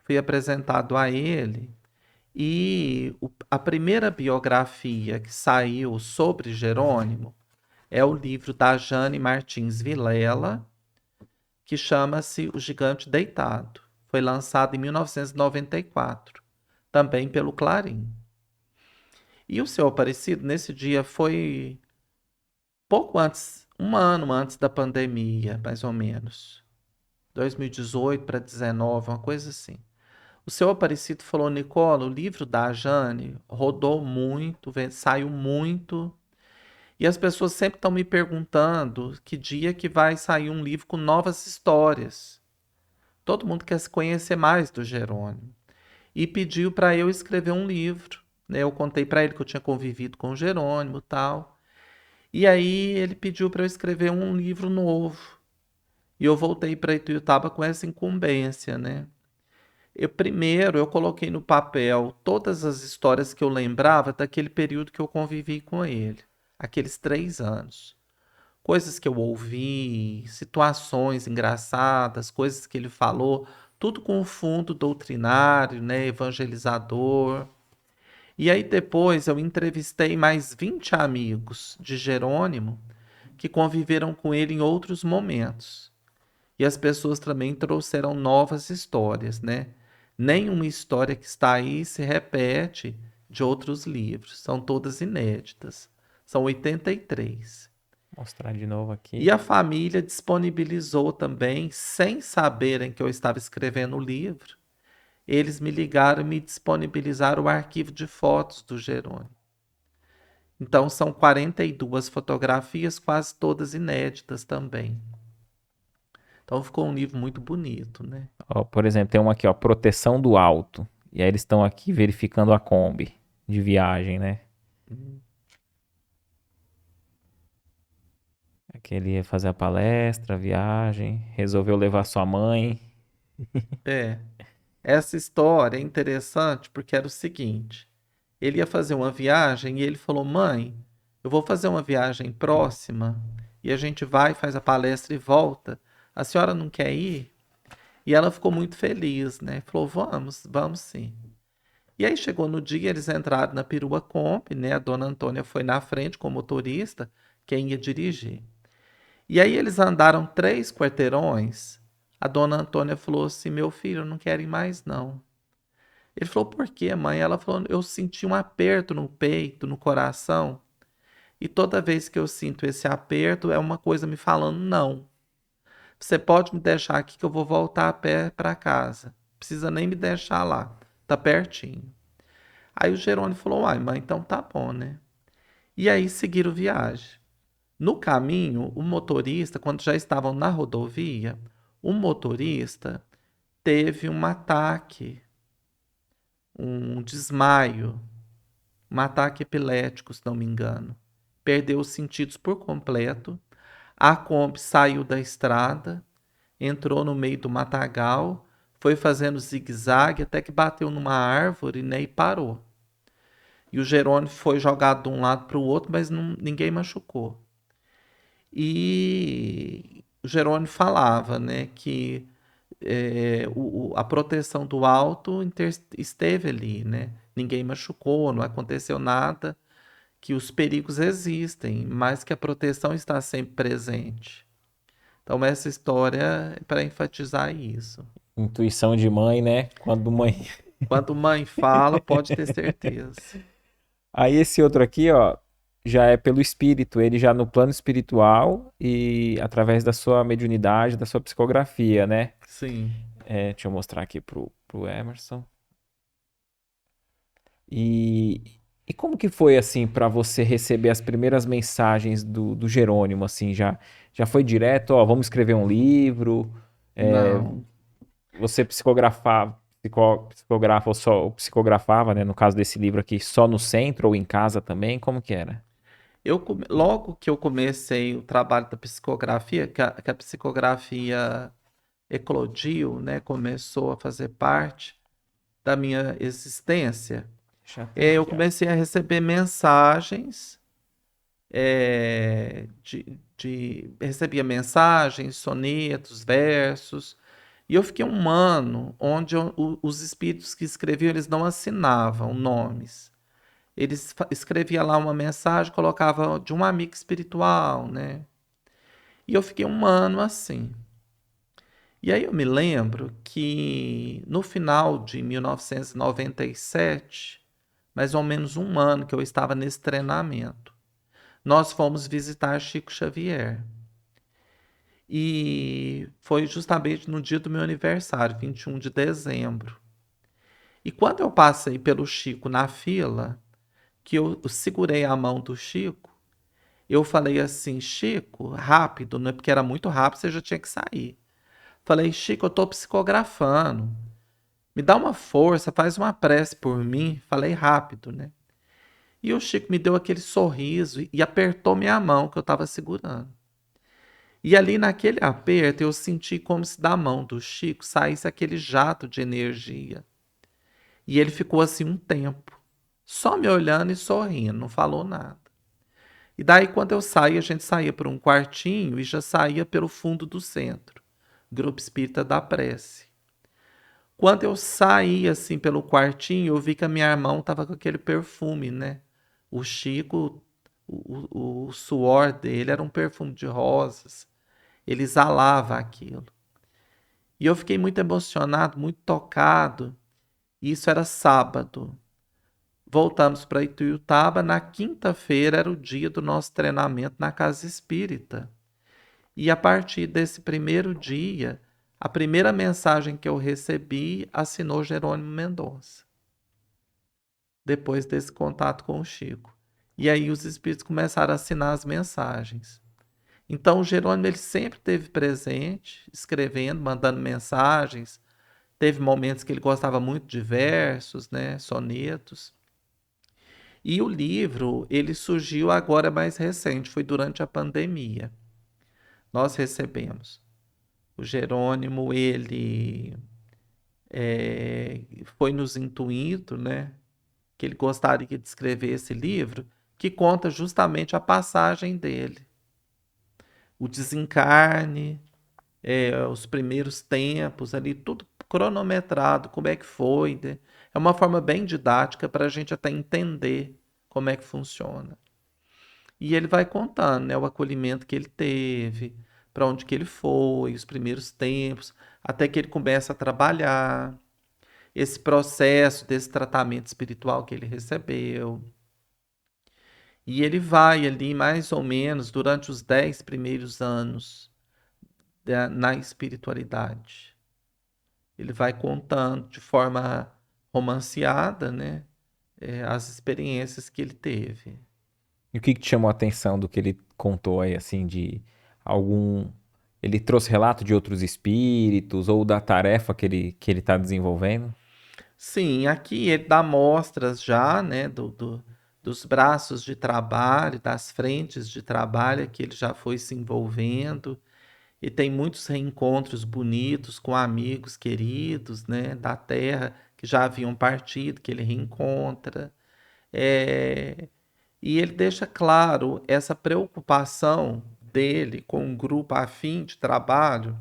Fui apresentado a ele e a primeira biografia que saiu sobre Jerônimo é o livro da Jane Martins Vilela, que chama-se O Gigante Deitado. Foi lançado em 1994, também pelo Clarim. E o seu Aparecido, nesse dia, foi pouco antes, um ano antes da pandemia, mais ou menos. 2018 para 2019, uma coisa assim. O seu Aparecido falou, Nicola, o livro da Jane rodou muito, saiu muito, e as pessoas sempre estão me perguntando que dia que vai sair um livro com novas histórias. Todo mundo quer se conhecer mais do Jerônimo. E pediu para eu escrever um livro. Né? Eu contei para ele que eu tinha convivido com o Jerônimo e tal. E aí ele pediu para eu escrever um livro novo. E eu voltei para Ituiutaba com essa incumbência, né? Eu coloquei no papel todas as histórias que eu lembrava daquele período que eu convivi com ele, aqueles 3 anos. Coisas que eu ouvi, situações engraçadas, coisas que ele falou, tudo com um fundo doutrinário, né, evangelizador. E aí depois eu entrevistei mais 20 amigos de Jerônimo que conviveram com ele em outros momentos. E as pessoas também trouxeram novas histórias, né? Nenhuma história que está aí se repete de outros livros. São todas inéditas. São 83. Vou mostrar de novo E aqui. a família disponibilizou também, sem saberem que eu estava escrevendo o livro, eles me ligaram e me disponibilizaram o arquivo de fotos do Jerônimo. Então são 42 fotografias, quase todas inéditas também. Então ficou um livro muito bonito, né? Ó, por exemplo, tem uma aqui, ó, Proteção do Alto. E aí eles estão aqui verificando a Kombi de viagem, né? Aqui ele ia fazer a palestra, a viagem, resolveu levar sua mãe. É, essa história é interessante porque era o seguinte: ele ia fazer uma viagem e ele falou: Mãe, eu vou fazer uma viagem próxima e a gente vai, faz a palestra e volta. A senhora não quer ir? E ela ficou muito feliz, né? Falou: Vamos, vamos sim. E aí chegou no dia, eles entraram na perua Kombi, né? A dona Antônia foi na frente com o motorista, quem ia dirigir. E aí eles andaram 3 quarteirões. A dona Antônia falou assim: Meu filho, eu não quero ir mais não. Ele falou: Por quê, mãe? Ela falou: Eu senti um aperto no peito, no coração. E toda vez que eu sinto esse aperto, é uma coisa me falando: Não. Você pode me deixar aqui que eu vou voltar a pé para casa. Não precisa nem me deixar lá. Tá pertinho. Aí o Jerônimo falou: Uai, mãe, então tá bom, né? E aí seguiram viagem. No caminho, o motorista, quando já estavam na rodovia, o motorista teve um ataque, um desmaio, um ataque epilético, se não me engano. Perdeu os sentidos por completo. A Kombi saiu da estrada, entrou no meio do matagal, foi fazendo zigue-zague até que bateu numa árvore, né, e parou. E o Jerônimo foi jogado de um lado para o outro, mas ninguém machucou. E o Jerônimo falava, né, que a proteção do alto esteve ali, né? Ninguém machucou, não aconteceu nada, que os perigos existem, mas que a proteção está sempre presente. Então essa história é para enfatizar isso. Intuição de mãe, né? Quando mãe. Quando mãe fala, pode ter certeza. Aí esse outro aqui, ó, já é pelo espírito, ele já no plano espiritual e através da sua mediunidade, da sua psicografia, né? Sim. É, deixa eu mostrar aqui pro Emerson. E, e como que foi assim para você receber as primeiras mensagens do Jerônimo, assim, já foi direto, ó, vamos escrever um livro, é, Não. você psicografa ou só ou psicografava, né, no caso desse livro aqui, só no centro ou em casa também, como que era? Logo que eu comecei o trabalho da psicografia, que a psicografia eclodiu, né, começou a fazer parte da minha existência, Deixa eu até eu aqui, ó. comecei a receber mensagens, recebia mensagens, sonetos, versos, e eu fiquei um ano onde os espíritos que escreviam, eles não assinavam nomes. Eles escrevia lá uma mensagem, colocava de um amigo espiritual, né? E eu fiquei um ano assim. E aí eu me lembro que no final de 1997, mais ou menos um ano que eu estava nesse treinamento, nós fomos visitar Chico Xavier. E foi justamente no dia do meu aniversário, 21 de dezembro. E quando eu passei pelo Chico na fila, que eu segurei a mão do Chico, eu falei assim: Chico, rápido, né? Porque era muito rápido, você já tinha que sair. Falei: Chico, eu tô psicografando. Me dá uma força, faz uma prece por mim. Falei rápido, né? E o Chico me deu aquele sorriso e apertou minha mão que eu estava segurando. E ali naquele aperto eu senti como se da mão do Chico saísse aquele jato de energia. E ele ficou assim um tempo, só me olhando e sorrindo, não falou nada. E daí, quando eu saía, a gente saía por um quartinho e já saía pelo fundo do centro, Grupo Espírita da Prece. Quando eu saí assim pelo quartinho, eu vi que a minha mão estava com aquele perfume, né? O Chico, o suor dele era um perfume de rosas. Ele exalava aquilo. E eu fiquei muito emocionado, muito tocado. Isso era sábado. Voltamos para Ituiutaba. Na quinta-feira era o dia do nosso treinamento na Casa Espírita. E a partir desse primeiro dia, a primeira mensagem que eu recebi assinou Jerônimo Mendonça, depois desse contato com o Chico. E aí os espíritos começaram a assinar as mensagens. Então o Jerônimo ele sempre esteve presente, escrevendo, mandando mensagens. Teve momentos que ele gostava muito de versos, né, sonetos. E o livro, ele surgiu agora mais recente, foi durante a pandemia. Nós recebemos. O Jerônimo, ele foi nos intuindo, né, que ele gostaria de escrever esse livro, que conta justamente a passagem dele. O desencarne, os primeiros tempos ali, tudo cronometrado, como é que foi, né? É uma forma bem didática para a gente até entender como é que funciona. E ele vai contando, né, o acolhimento que ele teve, para onde que ele foi, os primeiros tempos, até que ele começa a trabalhar, esse processo desse tratamento espiritual que ele recebeu. E ele vai ali mais ou menos durante os 10 primeiros anos na espiritualidade. Ele vai contando de forma romanceada, né, as experiências que ele teve. E o que te chamou a atenção do que ele contou aí, assim, de algum. Ele trouxe relato de outros espíritos ou da tarefa que ele está desenvolvendo? Sim, aqui ele dá mostras já, né, dos braços de trabalho, das frentes de trabalho que ele já foi se envolvendo, e tem muitos reencontros bonitos com amigos queridos, né, da terra que já haviam partido, que ele reencontra. É, e ele deixa claro essa preocupação dele com um grupo afim de trabalho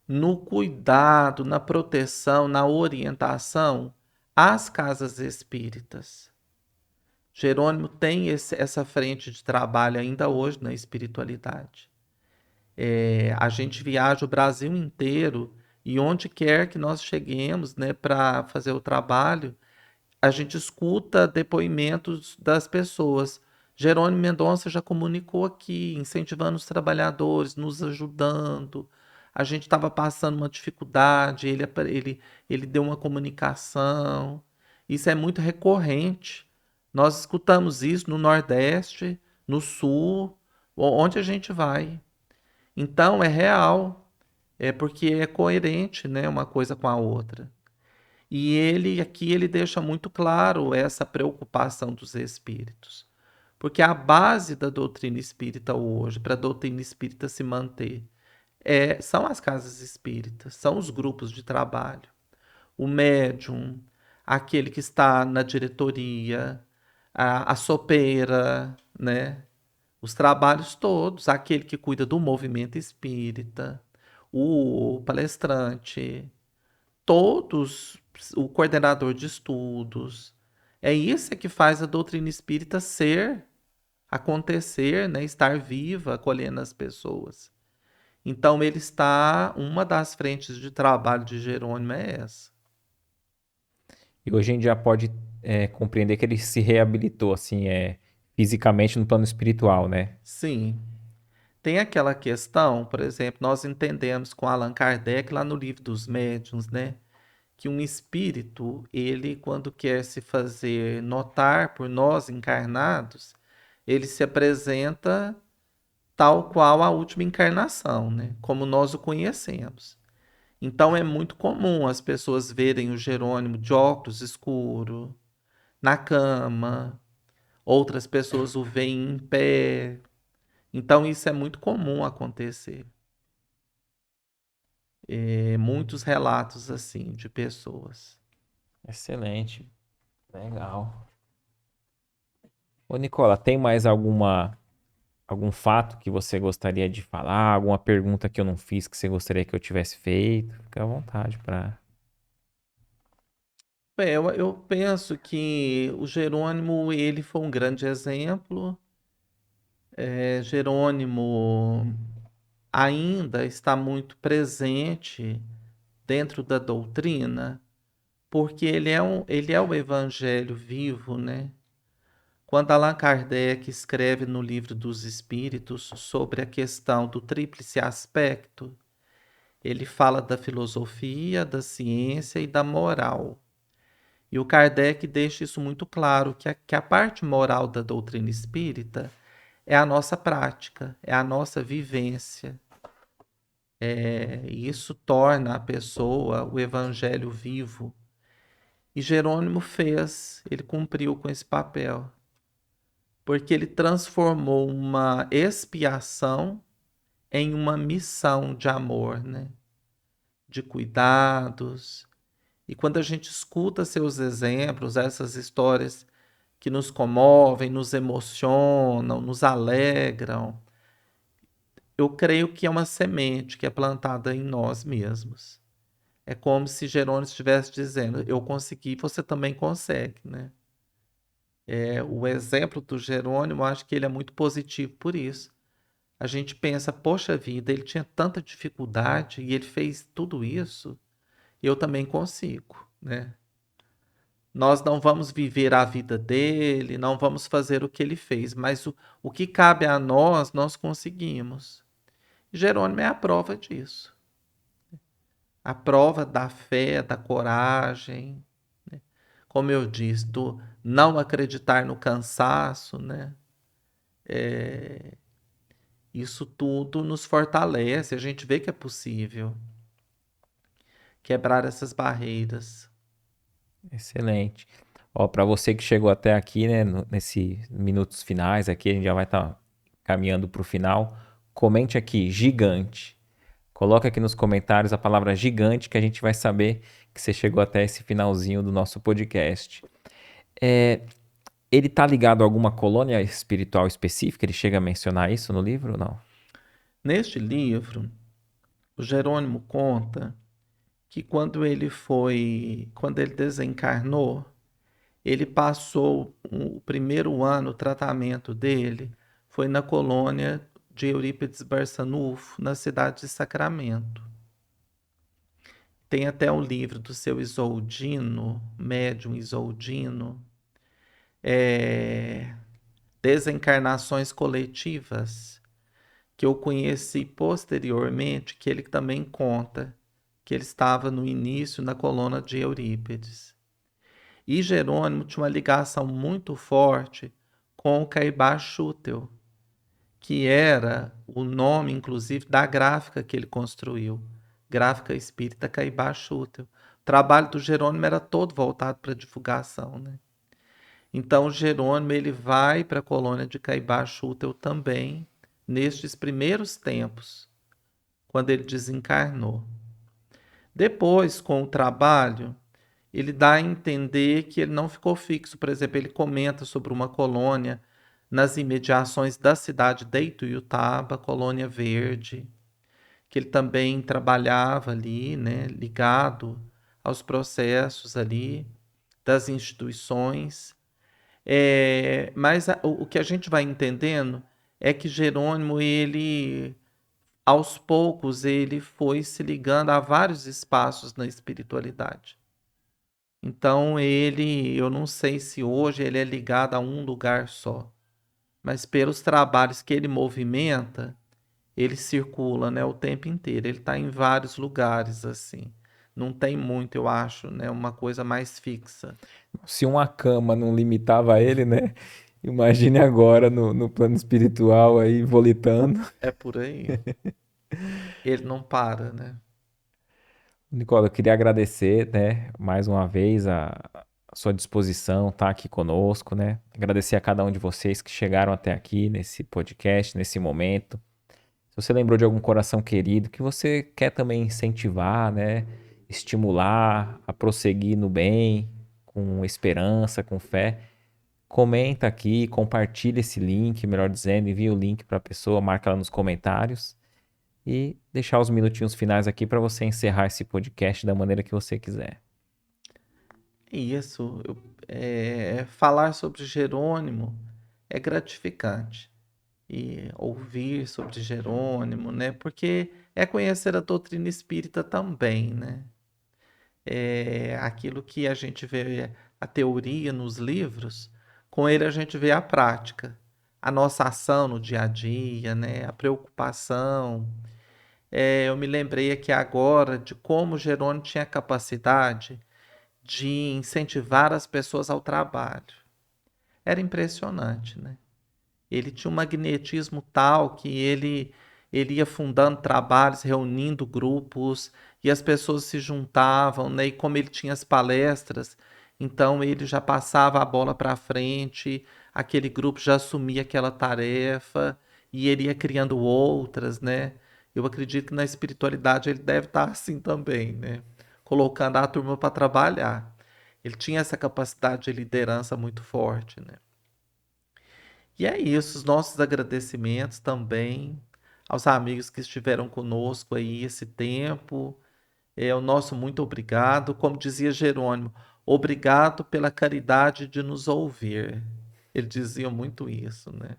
no cuidado, na proteção, na orientação às casas espíritas. Jerônimo tem essa frente de trabalho ainda hoje na espiritualidade. A gente viaja o Brasil inteiro e onde quer que nós cheguemos, né, para fazer o trabalho, a gente escuta depoimentos das pessoas. Jerônimo Mendonça já comunicou aqui, incentivando os trabalhadores, nos ajudando. A gente estava passando uma dificuldade, ele deu uma comunicação. Isso é muito recorrente. Nós escutamos isso no Nordeste, no Sul, onde a gente vai. Então é real, é porque é coerente, né, uma coisa com a outra. E ele aqui ele deixa muito claro essa preocupação dos espíritos. Porque a base da doutrina espírita hoje, para a doutrina espírita se manter, são as casas espíritas, são os grupos de trabalho. O médium, aquele que está na diretoria, a sopeira, né? Os trabalhos todos, aquele que cuida do movimento espírita, o palestrante, todos, o coordenador de estudos. É isso que faz a doutrina espírita acontecer, né? Estar viva, acolhendo as pessoas. Então uma das frentes de trabalho de Jerônimo é essa. E hoje a gente já pode compreender que ele se reabilitou, assim, fisicamente no plano espiritual, né? Sim. Tem aquela questão, por exemplo, nós entendemos com Allan Kardec lá no Livro dos Médiuns, né? Que um espírito, ele, quando quer se fazer notar por nós encarnados, ele se apresenta tal qual a última encarnação, né? Como nós o conhecemos. Então é muito comum as pessoas verem o Jerônimo de óculos escuro, na cama, outras pessoas o veem em pé. Então isso é muito comum acontecer. Muitos relatos assim de pessoas. Excelente. Legal. Ô, Nicola, tem mais algum fato que você gostaria de falar? Alguma pergunta que eu não fiz que você gostaria que eu tivesse feito? Fica à vontade para. Eu penso que o Jerônimo ele foi um grande exemplo. Jerônimo ainda está muito presente dentro da doutrina, porque ele é o evangelho vivo, né? Quando Allan Kardec escreve no Livro dos Espíritos sobre a questão do tríplice aspecto, ele fala da filosofia, da ciência e da moral. E o Kardec deixa isso muito claro, que a parte moral da doutrina espírita é a nossa prática, é a nossa vivência. E isso torna a pessoa o evangelho vivo. E Jerônimo ele cumpriu com esse papel, porque ele transformou uma expiação em uma missão de amor, né? De cuidados. E quando a gente escuta seus exemplos, essas histórias que nos comovem, nos emocionam, nos alegram, eu creio que é uma semente que é plantada em nós mesmos. É como se Jerônimo estivesse dizendo: eu consegui, você também consegue, né? O exemplo do Jerônimo, eu acho que ele é muito positivo por isso. A gente pensa, poxa vida, ele tinha tanta dificuldade e ele fez tudo isso, eu também consigo, né? Nós não vamos viver a vida dele, não vamos fazer o que ele fez, mas o que cabe a nós, nós conseguimos. Jerônimo é a prova disso. A prova da fé, da coragem, né? Como eu disse, do não acreditar no cansaço, né? Isso tudo nos fortalece, a gente vê que é possível quebrar essas barreiras. Excelente. Ó, para você que chegou até aqui, né, nesses minutos finais aqui, a gente já vai estar caminhando para o final. Comente aqui, gigante. Coloca aqui nos comentários a palavra gigante que a gente vai saber que você chegou até esse finalzinho do nosso podcast. É, ele tá ligado a alguma colônia espiritual específica? Ele chega a mencionar isso no livro ou não? Neste livro, o Jerônimo conta que quando ele desencarnou, ele passou o primeiro ano, o tratamento dele foi na colônia de Eurípides Barçanufo, na cidade de Sacramento. Tem até um livro do seu Isoldino, médium Isoldino, Desencarnações Coletivas, que eu conheci posteriormente, que ele também conta que ele estava no início na colônia de Eurípides. E Jerônimo tinha uma ligação muito forte com o Caibá Schuttel, que era o nome, inclusive, da gráfica que ele construiu, Gráfica Espírita Caibá Schuttel. O trabalho do Jerônimo era todo voltado para divulgação, né? Então, Jerônimo ele vai para a colônia de Caibar-Schutel também, nestes primeiros tempos, quando ele desencarnou. Depois, com o trabalho, ele dá a entender que ele não ficou fixo. Por exemplo, ele comenta sobre uma colônia nas imediações da cidade de Ituiutaba, Colônia Verde, que ele também trabalhava ali, né, ligado aos processos ali das instituições. Mas o que a gente vai entendendo é que Jerônimo, ele, aos poucos, ele foi se ligando a vários espaços na espiritualidade. Então, eu não sei se hoje ele é ligado a um lugar só, mas pelos trabalhos que ele movimenta, ele circula, né, o tempo inteiro. Ele está em vários lugares, assim. Não tem muito, eu acho, né, uma coisa mais fixa. Se uma cama não limitava ele, né? Imagine agora no plano espiritual aí, volitando. É por aí. Ele não para, né? Nicola, eu queria agradecer, né, mais uma vez a sua disposição, estar aqui conosco, né? Agradecer a cada um de vocês que chegaram até aqui nesse podcast, nesse momento. Se você lembrou de algum coração querido que você quer também incentivar, né, estimular a prosseguir no bem, com esperança, com fé, comenta aqui, compartilha esse link, melhor dizendo, envia o link para a pessoa, marca ela nos comentários e deixar os minutinhos finais aqui para você encerrar esse podcast da maneira que você quiser. Isso, falar sobre Jerônimo é gratificante. E ouvir sobre Jerônimo, né? Porque é conhecer a doutrina espírita também, né? É aquilo que a gente vê a teoria nos livros, com ele a gente vê a prática, a nossa ação no dia a dia, né? A preocupação. Eu me lembrei aqui agora de como Jerônimo tinha capacidade de incentivar as pessoas ao trabalho. Era impressionante, né? Ele tinha um magnetismo tal que ele ia fundando trabalhos, reunindo grupos, e as pessoas se juntavam, né? E como ele tinha as palestras, então ele já passava a bola para frente, aquele grupo já assumia aquela tarefa, e ele ia criando outras, né? Eu acredito que na espiritualidade ele deve estar assim também, né? Colocando a turma para trabalhar. Ele tinha essa capacidade de liderança muito forte, né? E é isso, os nossos agradecimentos também aos amigos que estiveram conosco aí esse tempo. O nosso muito obrigado. Como dizia Jerônimo, obrigado pela caridade de nos ouvir. Ele dizia muito isso, né?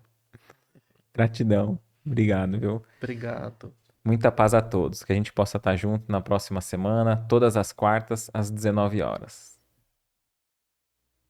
Gratidão. Obrigado, viu? Obrigado. Muita paz a todos. Que a gente possa estar junto na próxima semana, todas as quartas, às 19 horas.